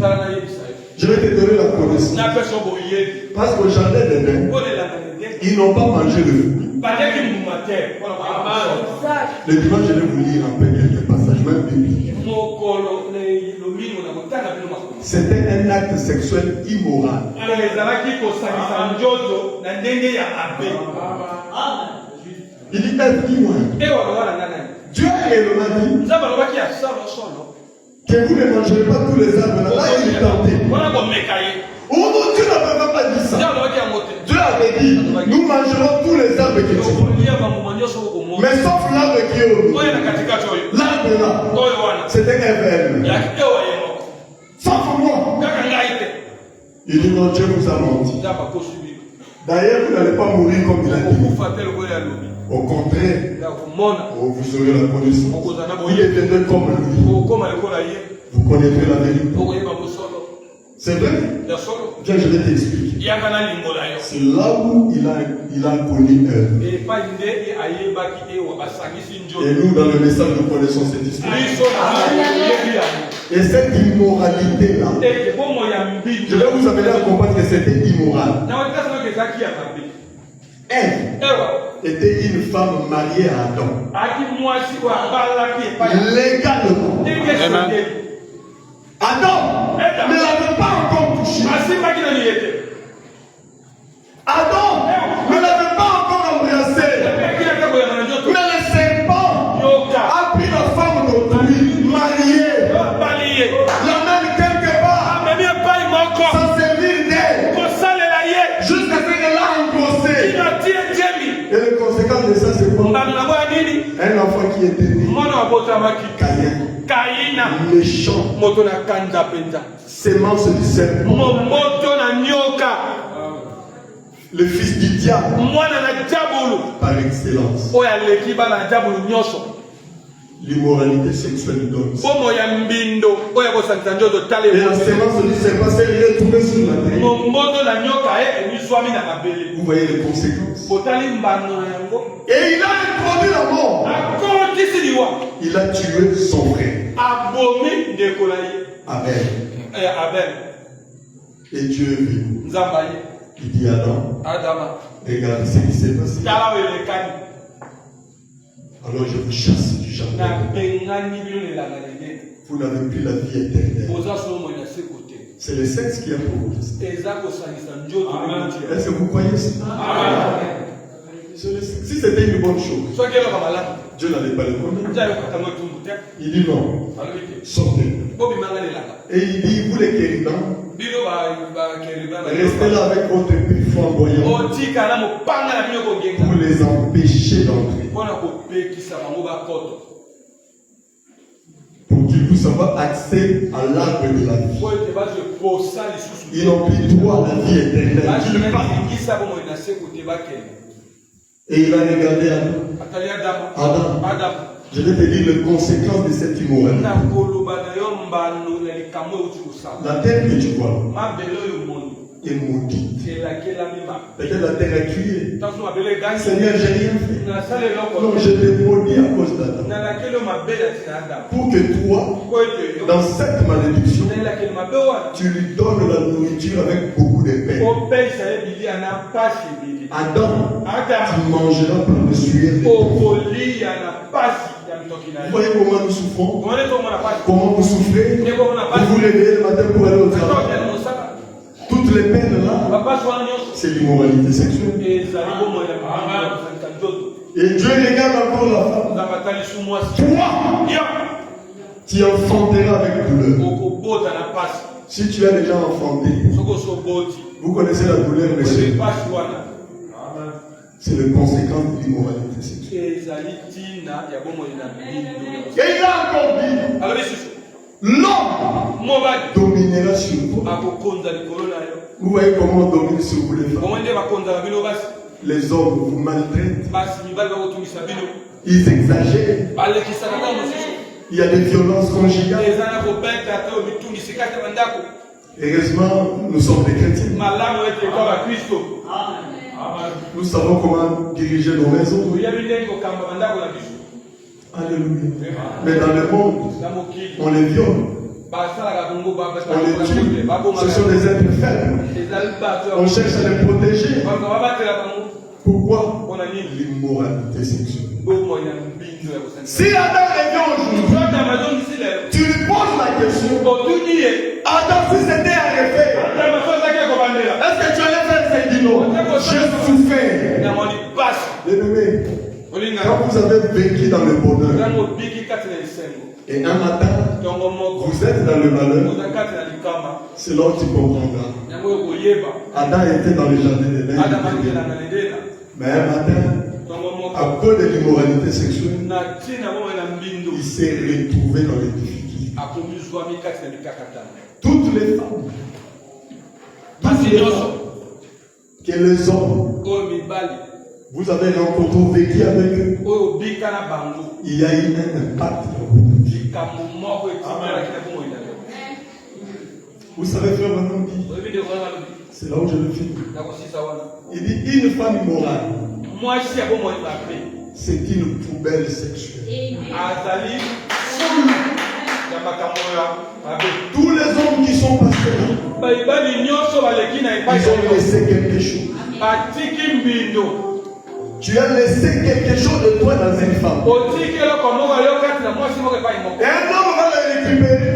Je vais te donner la connaissance. Parce qu'au jardin d'Éden, ils n'ont pas mangé le fruit. Le dimanche, je vais vous lire un peu quelques passages. même biblique. C'était un acte sexuel immoral. Il dit, dis-moi. Dieu a réellement dit que vous ne mangerez pas tous les arbres là. Là, il est tenté. Oh non, Dieu n'avait pas dit ça. Dieu avait dit, nous mangerons tous les arbres qui sont. Mais sauf l'arbre qui est au bout. L'arbre là, c'était un verbe. Sauf moi. Il dit non, Dieu vous a menti. D'ailleurs, vous n'allez pas mourir comme il a dit. Au contraire, vous aurez la connaissance. Vous deviendrez comme lui. Vous connaîtrez la vérité. C'est vrai? Viens, je vais t'expliquer. C'est là où il a connu eux. Et nous, dans le message, nous connaissons cette histoire. Et cette immoralité-là, je vais vous amener à comprendre que c'était immoral. Elle était une femme mariée à Adam. Légalement. Adam ne l'avait pas encore touché. Adam ne l'avait pas encore embrassé. Mais le serpent a pris la femme d'autrui, mariée, l'amène quelque part, sans servir d'elle, jusqu'à ce qu'elle a engrossé. Et le conséquent de ça, c'est quoi? Un enfant qui était né, Caïn, méchant, sémence du serpent, le fils du diable, par excellence. L'immoralité sexuelle donne. Et la sémence du serpent s'est retrouvée sur la terre. Vous voyez les conséquences. Et il a introduit la mort. Il a tué son frère. Abel. Et Dieu est venu. Il dit Adam, regarde ce qui s'est passé. Alors je vous chasse du jardin. Vous n'avez plus la vie éternelle. C'est le sexe qui a provoqué ça. Est-ce que vous croyez ça? Si c'était une bonne chose, Dieu n'allait pas le connaître. Il dit non. Sortez. Et il dit, vous les kérubins, restez là avec votre épée flamboyante pour les empêcher d'entrer. Pour qu'ils puissent avoir accès à l'arbre de la vie. Ils n'ont plus droit à la vie éternelle. Et il a regardé Adam. Je vais te dire les conséquences de cette immoralité. La terre que tu vois est maudite. Peut-être la terre est criée. Seigneur, j'ai rien fait. Non, je te maudis à cause d'Adam. Pour que toi, dans cette malédiction, tu lui donnes la nourriture avec beaucoup de peine. Adam, tu mangeras par le sueur de ton. Vous voyez comment nous souffrons? Comment vous souffrez? Vous vous réveillez le matin pour aller au travail. Toutes les peines là, c'est l'immoralité sexuelle. Et Dieu regarde encore la femme. Toi, tu enfanteras avec douleur. Si tu as déjà enfanté, vous connaissez la douleur, monsieur. C'est le conséquent de l'immoralité sexuelle. Et il a encore dit, l'homme dominera sur toi. Vous voyez comment on domine sur vous les femmes. Les hommes vous maltraitent. Ils exagèrent. Il y a des violences conjugales. Heureusement, nous sommes des chrétiens. Nous savons comment diriger nos maisons. Alléluia. Mais dans le monde, on les viole. On les tue. Ce sont des êtres faibles. On cherche à les protéger. Pourquoi l'immoralité sexuelle? Si Adam revient aujourd'hui, tu lui poses la question. Adam, si c'était à refaire, est-ce que tu allais faire ça? Il dit non. J'ai souffert. Bien-aimé, quand vous avez vécu dans le bonheur, et un matin, vous êtes dans le malheur, c'est là où tu comprendras. Adam était dans le jardin d'Éden. Mais un matin, à cause de l'immoralité sexuelle, il s'est retrouvé dans les difficultés. Toutes les femmes, que les hommes, vous avez rencontré, vécu avec eux, il y a eu un impact. Vous savez, frère Manon dit, c'est là où je le finis. Il dit, une femme immorale, c'est une poubelle sexuelle. Tous les hommes qui sont passés là, ils ont laissé quelque chose. Tu as laissé quelque chose de toi dans une femme. Et un homme va le récupérer.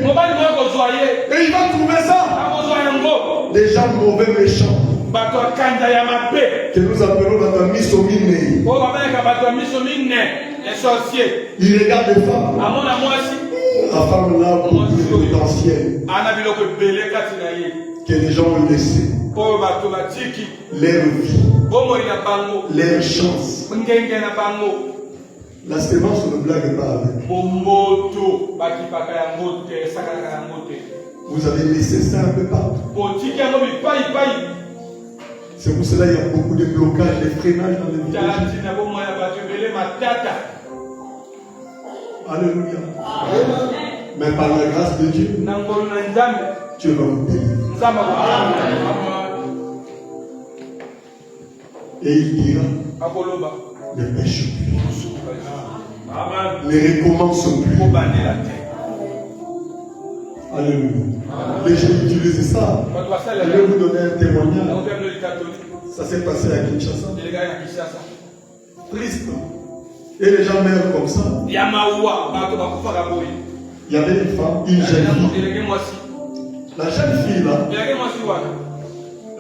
Et il va trouver ça. Des gens mauvais, méchants. Que nous appelons la misomine. Il regarde les femmes. La femme là, beaucoup de potentiel. Que les gens ont laissé. Leur vie. Leur chance. La sémence ne blague pas avec. Vous avez laissé ça un peu partout. C'est pour cela qu'il y a beaucoup de blocages, de freinages dans les villages. Alléluia. Mais par la grâce de Dieu, Dieu va vous bénir. Et il dira, ne pêche plus. Ne recommence plus. Alléluia. Les gens utilisent ça. Je vais vous donner un témoignage. Ça s'est passé à Kinshasa. Triste. Et les gens meurent comme ça. Il y avait une femme, une jeune fille. La jeune fille là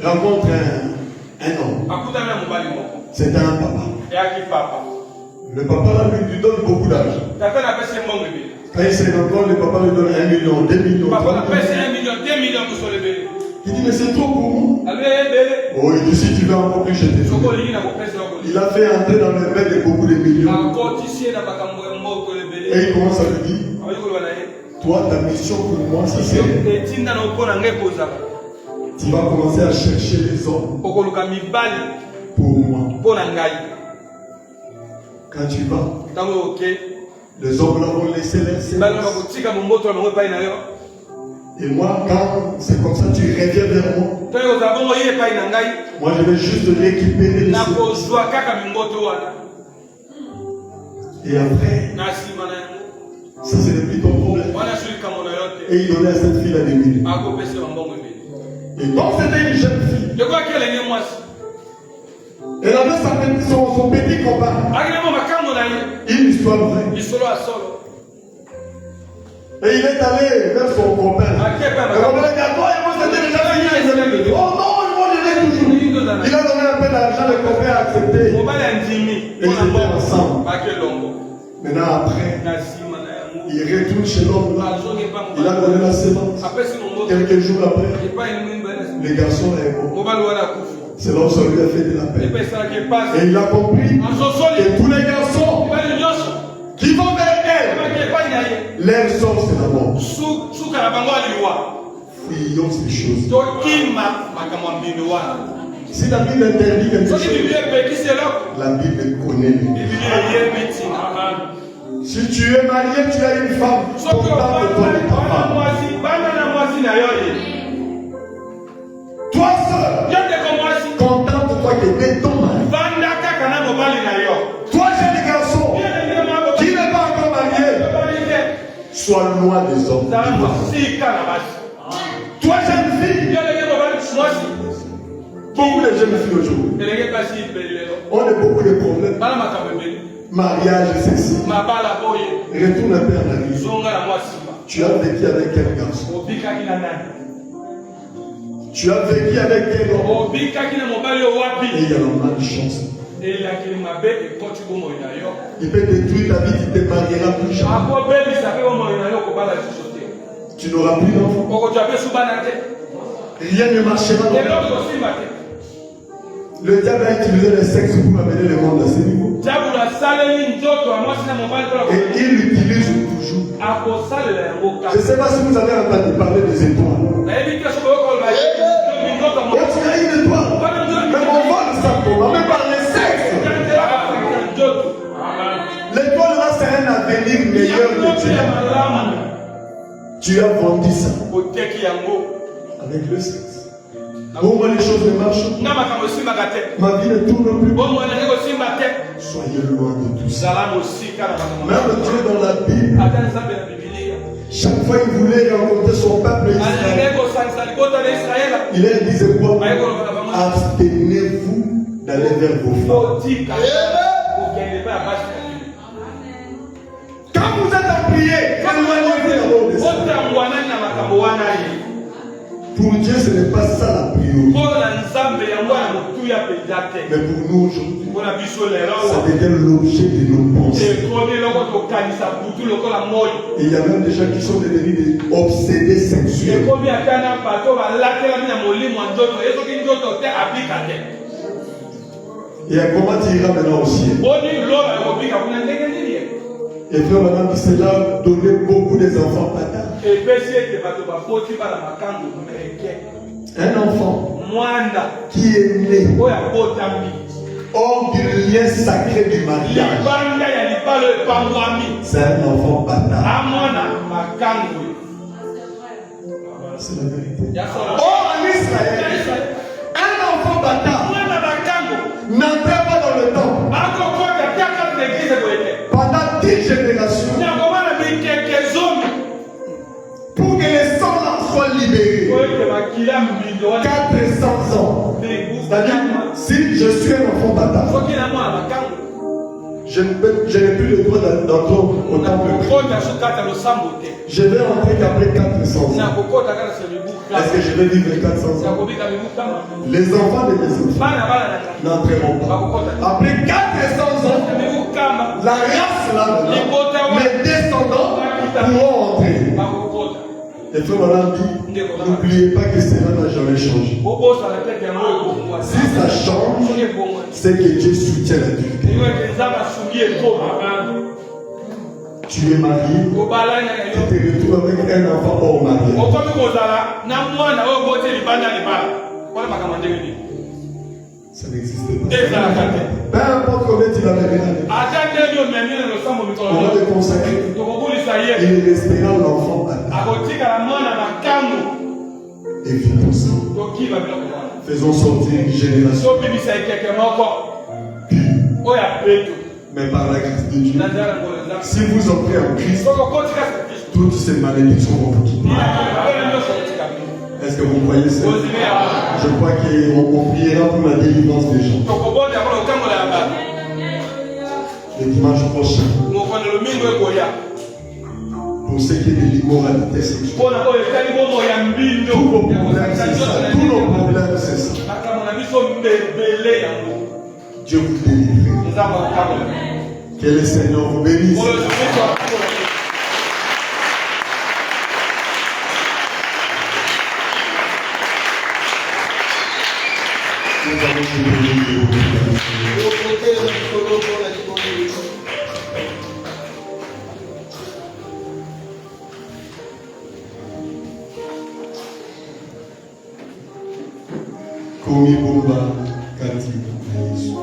rencontre un homme. C'est un papa. Le papa là lui donne beaucoup d'argent. Quand il se rencontre, le papa lui donne 1 million, 2 millions. 3 millions. Il dit mais c'est trop pour moi. Oh, il dit si tu veux encore plus, je te fais. Il a fait entrer dans le mains de beaucoup de millions. Et il commence à lui dire, toi ta mission pour moi c'est tu vas commencer à chercher les hommes pour moi. Quand tu vas, les hommes là vont laisser leur séance. Et moi, quand c'est comme ça, tu reviens vers moi. Moi, je vais juste récupérer les séances. Et après, ça c'est le plus ton problème. Et il donnait à cette fille la demi. Et donc c'était une jeune fille. Elle avait son petit copain. Une histoire vraie. Et il est allé vers son copain. Oh non, moi je l'ai toujours. Il a donné un peu d'argent, le copain a accepté. Et ils étaient ensemble. Maintenant après, il retourne chez l'homme là. Il a donné la sémence. Quelques jours après, le garçon est mort. C'est là où ça lui a fait de la peine. Et il a compris que tous les garçons qui vont vers elle, leur sort c'est la mort. Fuyons ces choses. Si la Bible interdit quelque chose, la Bible connaît. Si tu es marié, tu as une femme contente de toi et ta femme. Toi seul, content de toi que t'es ton mari. Toi jeune garçon, qui n'est pas encore marié, sois loin des hommes. Toi jeune fille, Beaucoup de jeunes filles aujourd'hui. On a beaucoup de problèmes. Mariage, ceci. Retourne un peu en arrière. Tu as vécu avec quel garçon? Tu as vécu avec quel homme? Et il y a la malchance. Il peut détruire ta vie, tu ne te marieras plus jamais. Tu n'auras plus d'enfant. Rien ne marchera dans ta vie. Le diable a utilisé le sexe pour amener le monde à ce niveau. Et il l'utilise toujours. Je ne sais pas si vous avez entendu parler des étoiles. Quand tu as une étoile, mais on voit le sapin, même par le sexe. L'étoile là, c'est un avenir meilleur que tu as. Tu as vendu ça avec le sexe. Comment les choses ne marchent pas. Ma vie ne tourne plus. Soyez loin de tout ça. Même Dieu dans la Bible, chaque fois il voulait rencontrer son peuple Israël, il disait quoi? Abstenez-vous d'aller vers vos femmes. Quand vous êtes en prière, éloignez-vous de ça. Pour Dieu, ce n'est pas ça la priorité. Mais pour nous aujourd'hui, ça devient l'objet de nos pensées. Et il y a même des gens qui sont devenus des obsédés sexuels. Et comment tu iras maintenant au ciel? Et frère, madame, cela donnait beaucoup des enfants bâtards. Un enfant qui est né hors du lien sacré du mariage, c'est un enfant bâtard. C'est la vérité. Or en Israël, un enfant bâtard n'entrait pas dans le temple pendant 10 générations. Pour que les sangs soient libérés. 400 ans. C'est-à-dire, si je suis un enfant bâtard, je n'ai plus le droit d'entrer au temple. Je vais entrer qu'après 400 ans. Est-ce que je vais vivre 400 ans? Les enfants de mes enfants n'entreront pas. Après 400 ans, la race là, mes descendants pourront entrer. Et frère Madame dit, n'oubliez pas que cela n'a jamais changé. Si ça change, c'est que Dieu soutient la vérité. Tu es marié, tu te retrouves avec un enfant hors mariage. Ça n'existe pas. Peu importe combien tu vas mener, on va te consacrer. Il restera l'enfant bâtard. Et vivons ça. Faisons sortir une génération pure. Mais par la grâce de Dieu, si vous entrez en Christ, toutes ces malédictions vont vous quitter. Est-ce que vous croyez ça? Je crois qu'on priera pour la délivrance des gens. Le dimanche prochain, pour ce qui est de l'immoralité sexuelle, tous nos problèmes, c'est ça. Tous nos problèmes, c'est ça. Dieu vous délivre. Que le Seigneur vous bénisse. Nous allons Komi Bomba Kati Yesu.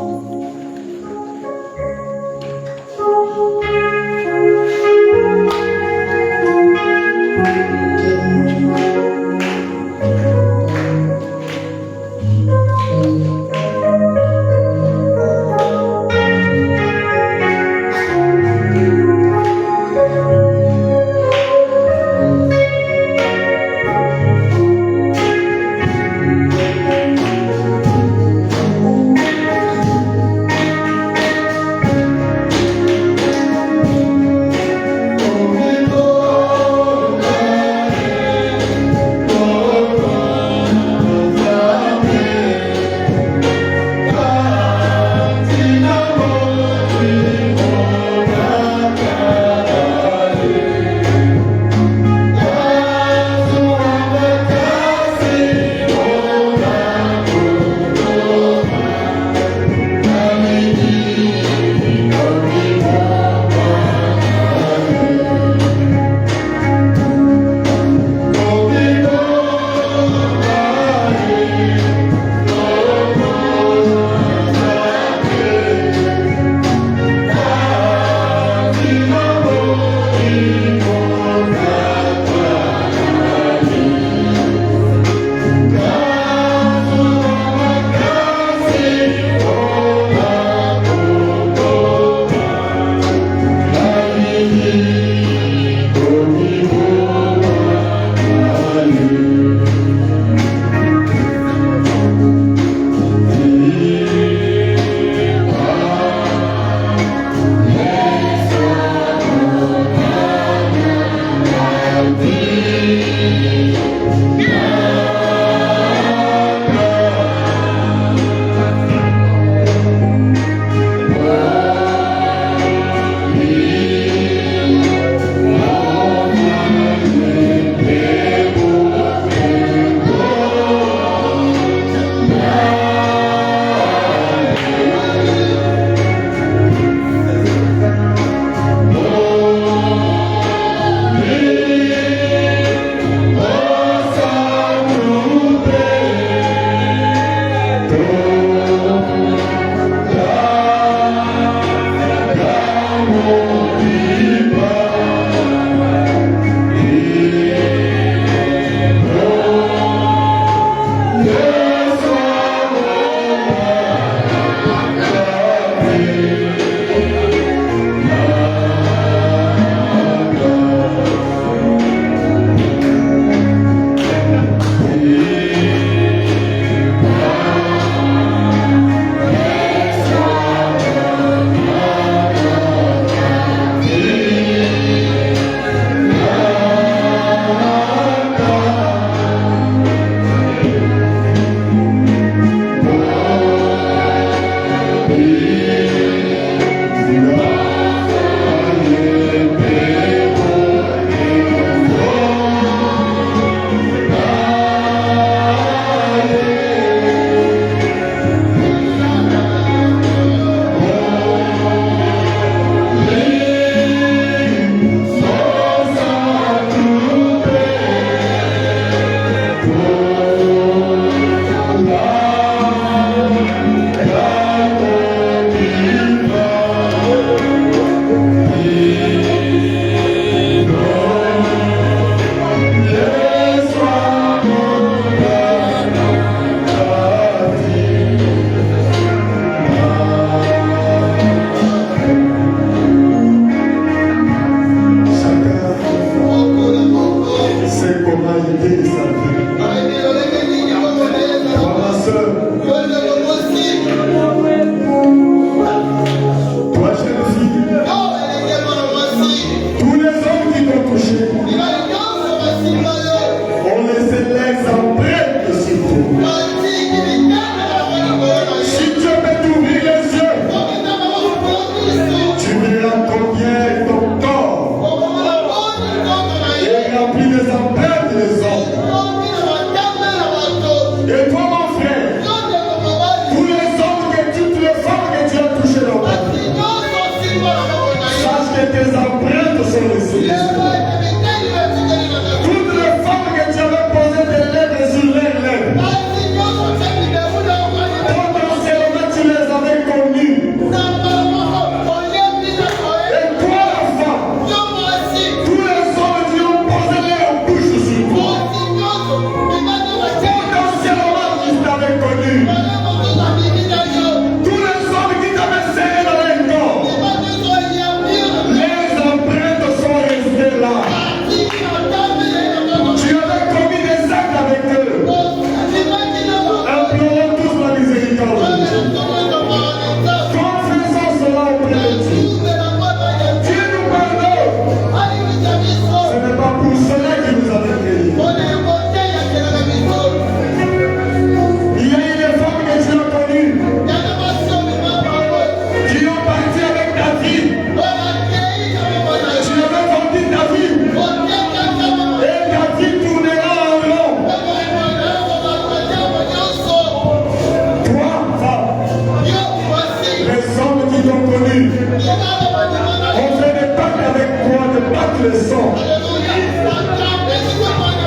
On fait des pactes avec toi, de battre le sang.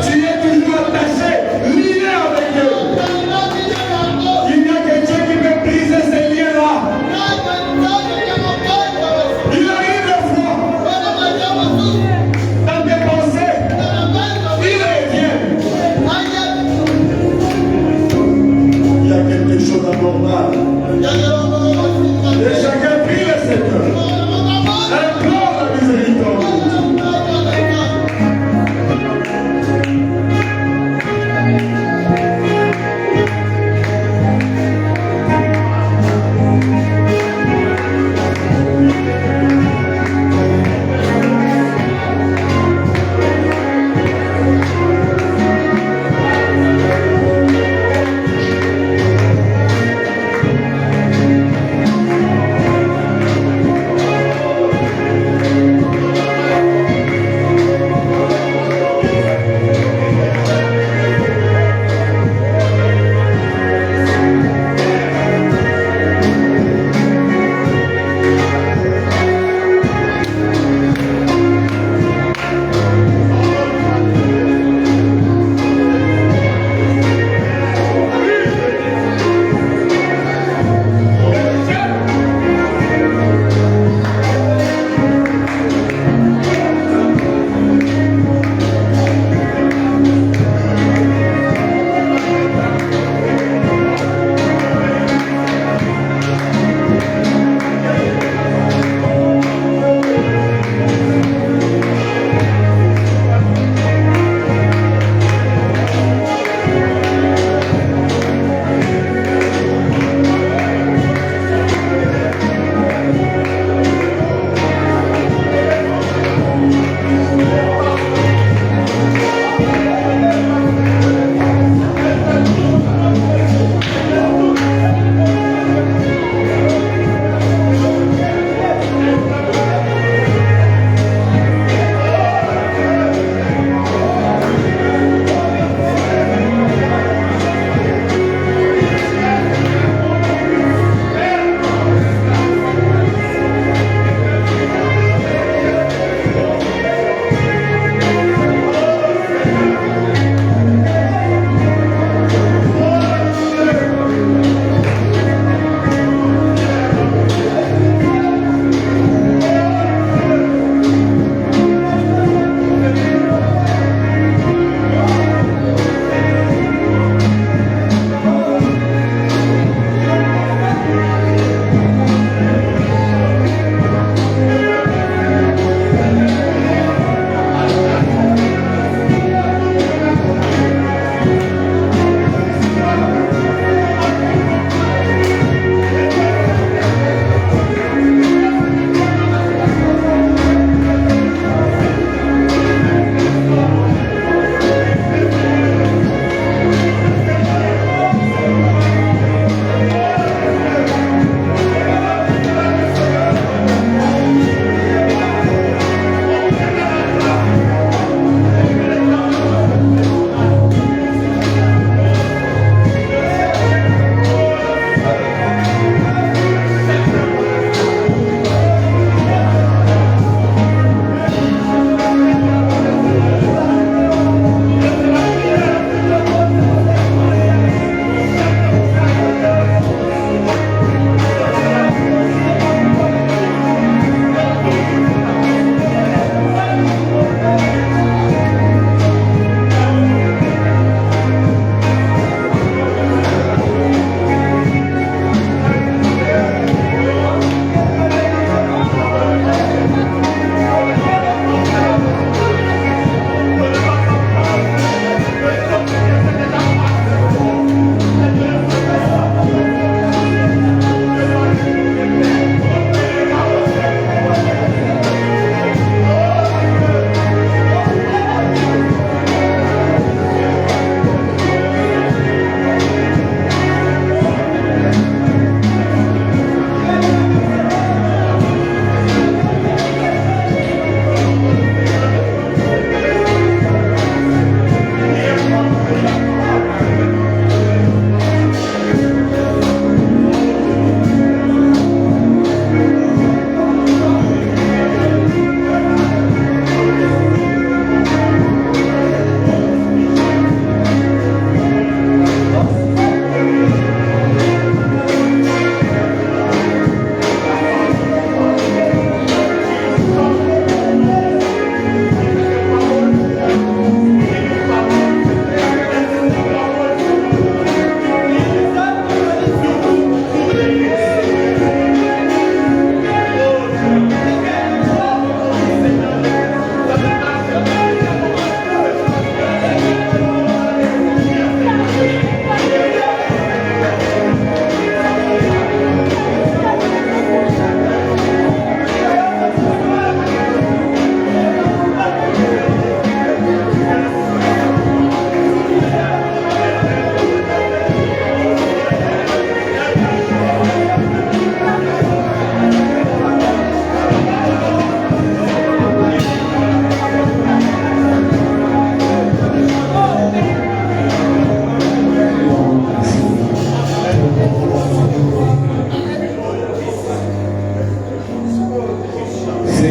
Tu es toujours attaché, lié avec eux. Il n'y a que Dieu qui peut briser ces liens-là. Il arrive des fois, dans tes pensées, il revient. Il y a quelque chose d'anormal. Et chacun prie le Seigneur. Implore la miséricorde.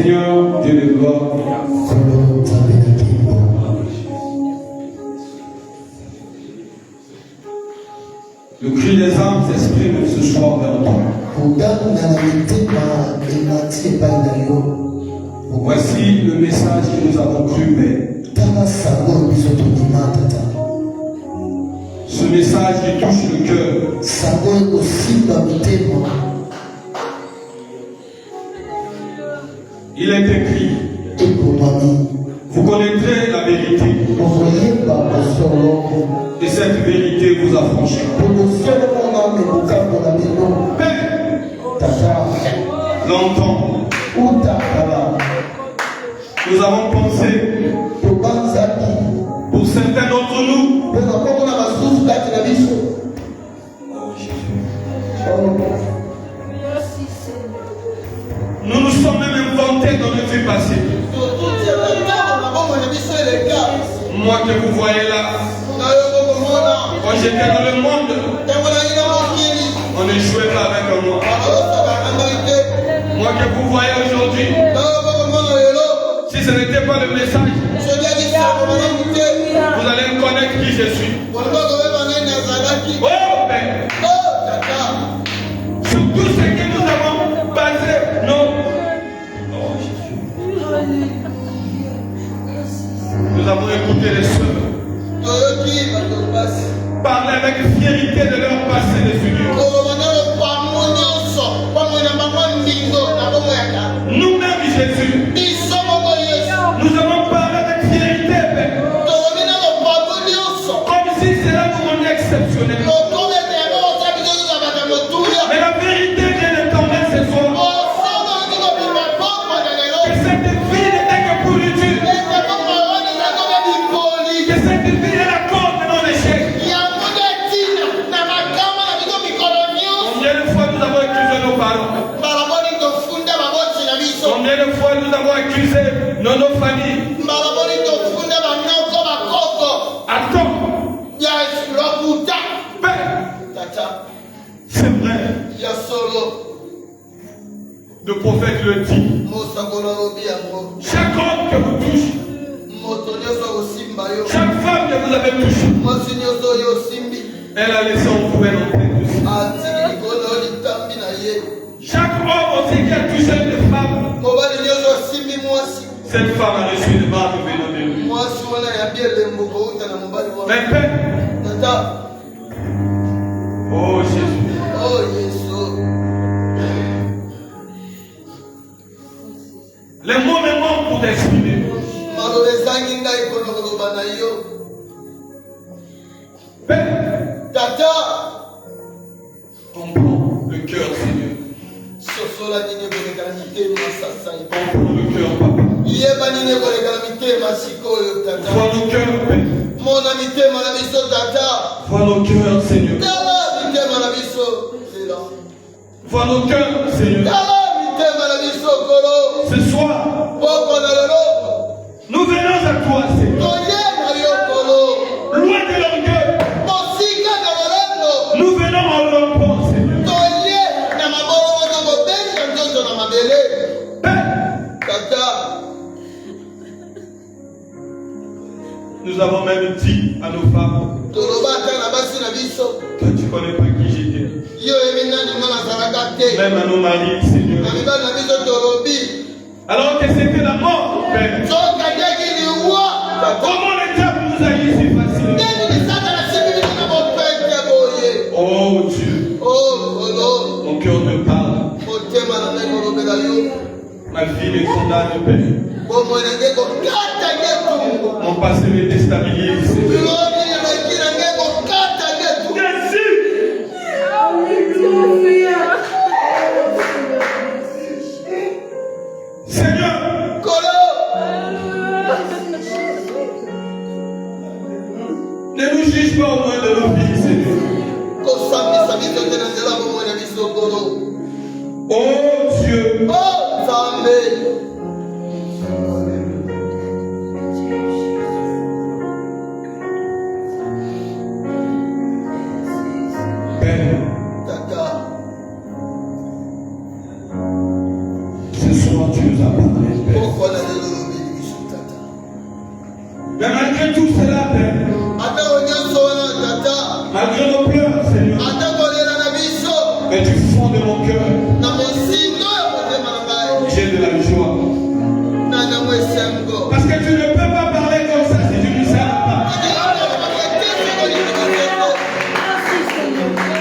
Seigneur, Dieu de gloire, le cri des âmes s'exprime ce soir vers toi. Voici le message que nous avons cru, Père. Ce message qui touche le cœur. Il est écrit. Vous connaîtrez la vérité. Et cette vérité vous affranchira. Père, longtemps, nous avons pensé, pour certains d'entre nous, nous nous sommes même inventés dans le vie passé. Moi que vous voyez là, quand j'étais dans le monde, on ne jouait pas avec moi. Moi que vous voyez aujourd'hui, si ce n'était pas le message, vous allez connaître qui je suis. Oh Père, sur tout ce que nous avons basé, non. Nous avons écouté les sœurs parler avec fierté de leur passé de figure. Nous-mêmes, Jésus, nous avons parlé avec fierté, Père. Comme si cela nous rendait exceptionnel. Mais la vérité vient de tomber ce soir. Que cette vie n'était que pour l'utile. Que cette vie est la cause de nos échecs. Combien de fois nous avons accusé nos parents? Combien de fois nous avons accusé nos familles? Attends. C'est vrai. Le prophète le dit. Chaque homme que vous touchez, chaque femme que vous avez touchée, elle a laissé en vous un empreinte. Chaque homme aussi qui a touché une femme, cette femme a reçu une marque venant de lui. Mais Père, oh Jésus, les mots me manquent pour t'exprimer. Père, comprends le cœur, Seigneur. Comprends le cœur, Papa. Vois nos cœurs, Père. Vois nos cœurs, Seigneur. Vois nos cœurs, Seigneur. Ce soir, nous venons à toi, Seigneur. Loin de l'orgueil, nous venons en l'enfant, Seigneur. Nous avons même dit à nos femmes que tu ne connais pas qui j'étais. Même à nos maris, Seigneur. Alors que c'était la mort, Père. Comment le diable nous a eu si facilement? Oh Dieu, mon cœur te parle. Ma vie me condamne, Père. Mon passé me déstabilise, Seigneur. Seigneur, ne nous juge pas au moins de nos vies, Seigneur. Oh Dieu, Père, ce soir tu nous as parlé. Malgré tout cela, Père, malgré nos pleurs, Seigneur, mais du fond de mon cœur, j'ai de la joie. Parce que tu ne peux pas parler comme ça si tu ne savais pas.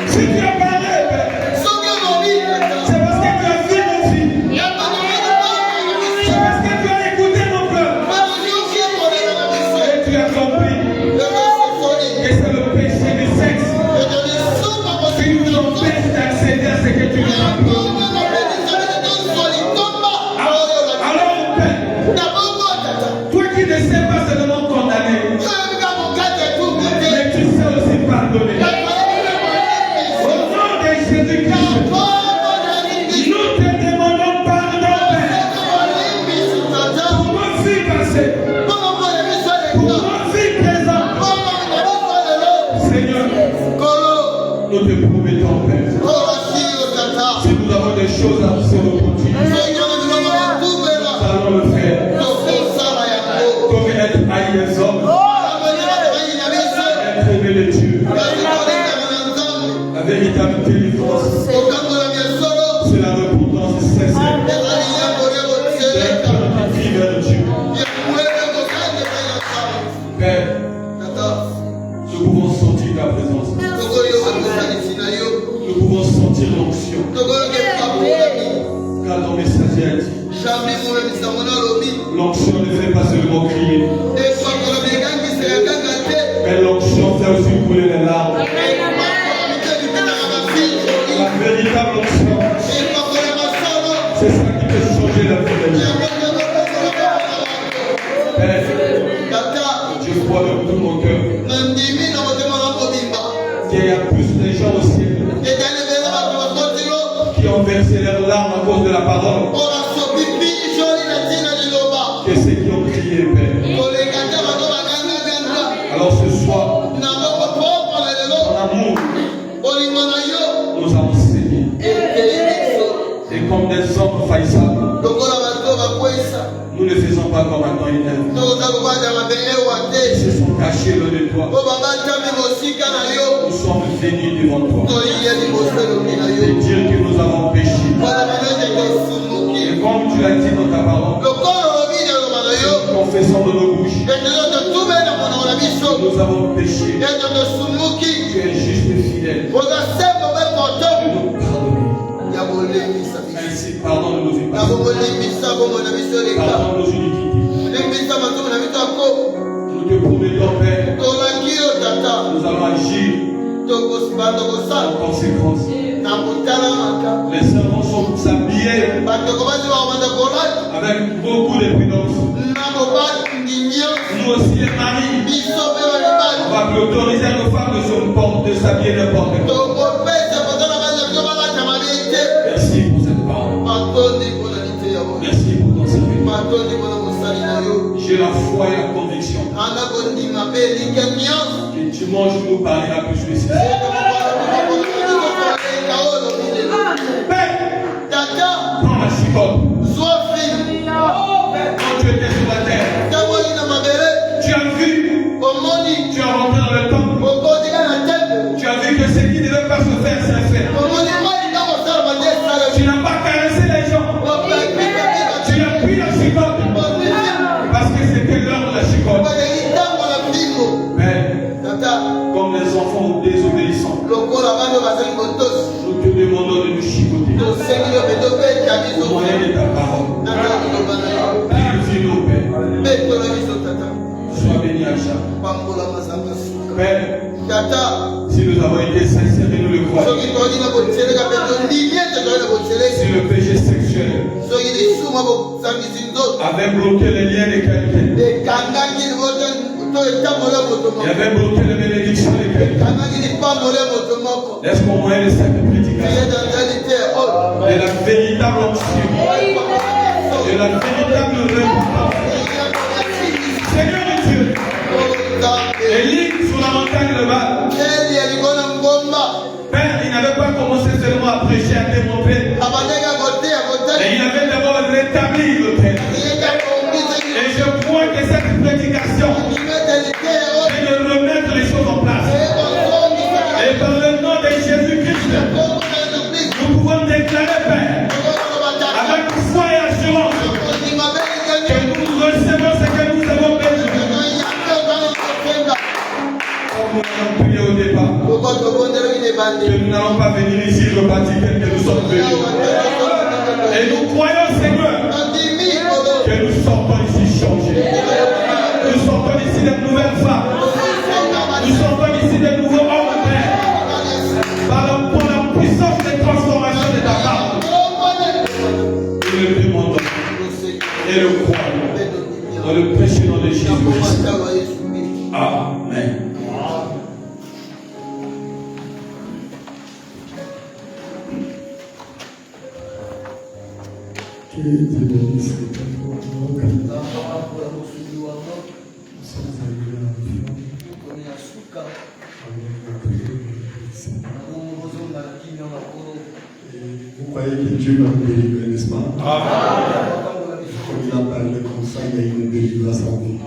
Si tu as parlé, Père, c'est parce que tu as vu mon fils. C'est parce que tu as écouté mon pleur. Et tu as compris que c'est le péché du sexe qui nous empêche d'accéder à ce que tu nous as promis. Alors, mon Père, toi qui ne sais pas seulement condamner, mais tu sais aussi pardonner. Au nom de Jésus-Christ, nous te demandons pardon, Père, pour nos vies passées, pour nos vies présentes. Seigneur, nous te promettons, Père, si nous avons des choses à se reproduire, nous allons le faire. Comme être haï des hommes, être aimé de Dieu. La véritable délivrance, c'est la repentance sincère. D'être un vivre de Dieu. Père, nous pouvons sentir ta présence. Nous pouvons sentir l'onction. Car ton messager a dit, l'onction ne fait pas seulement crier, mais l'onction fait aussi couler les larmes. La véritable onction, c'est ça qui peut changer la vie des gens. Père, je crois de tout mon cœur qu'il y a plus de gens au ciel qui ont versé leurs larmes à cause de la parole que ceux qui ont crié, Père. Alors ce soir, en amour, nous avons saigné. Et comme des hommes faillissables, nous ne faisons pas comme Adam et Ève. Ils se sont cachés loin de toi. Nous sommes venus devant toi et dire que nous avons péché. Et comme tu l'as dit dans ta parole, nous confessons de nos bouches, nous avons péché. Tu es juste et fidèle de nous pardonner. Ainsi, pardonne nos iniquités. Pardonne nos iniquités. Nous te promettons, Père, nous allons agir en conséquence. Les servants sont habillés avec beaucoup de prudence. Nous aussi, les maris, on va plus autoriser nos femmes de s'habiller n'importe comment. Merci pour cette parole. Merci pour ton service. J'ai la foi et la conviction que tu manges nous parlera plus que ça. Prends la chicotte. Quand tu étais sur la terre, tu as vu, tu as rentré dans le temple, tu as vu que ce qui ne devait pas se faire, c'est fait. Tu n'as pas caressé les gens, tu as pris la chicotte, parce que c'était l'heure de la chicotte. Mais, comme les enfants désobéissants, nous te demandons de nous chicoter au moyen de ta parole. Purifie-nous, Père. Sois béni à chaque. Père, si nous avons été sincères et nous le croyons, si le péché sexuel avait bloqué les liens de qualité, il avait bloqué les bénédictions de qualité, est-ce qu'au moyen de cette prédication, de la véritable onction, de la véritable repentance, Seigneur de Dieu, Élie sur la montagne de Val, Père, il n'avait pas commencé seulement à prêcher, à démontrer, mais il avait d'abord rétabli le Père. Et je crois que cette prédication Que nous n'allons pas venir ici repartir tel que nous sommes venus. Et nous croyons, Seigneur, que nous sortons ici changés. Nous sortons ici de nouvelles femmes. Nous sortons ici de nouveaux hommes, Père. Par la puissance de transformation de ta parole. Nous le demandons et le croyons. Dans le précieux nom de Jésus-Christ. Amen. Vous croyez que Dieu va nous délivrer, n'est-ce pas? Il a parlé comme ça, il y a une délivrance en vous.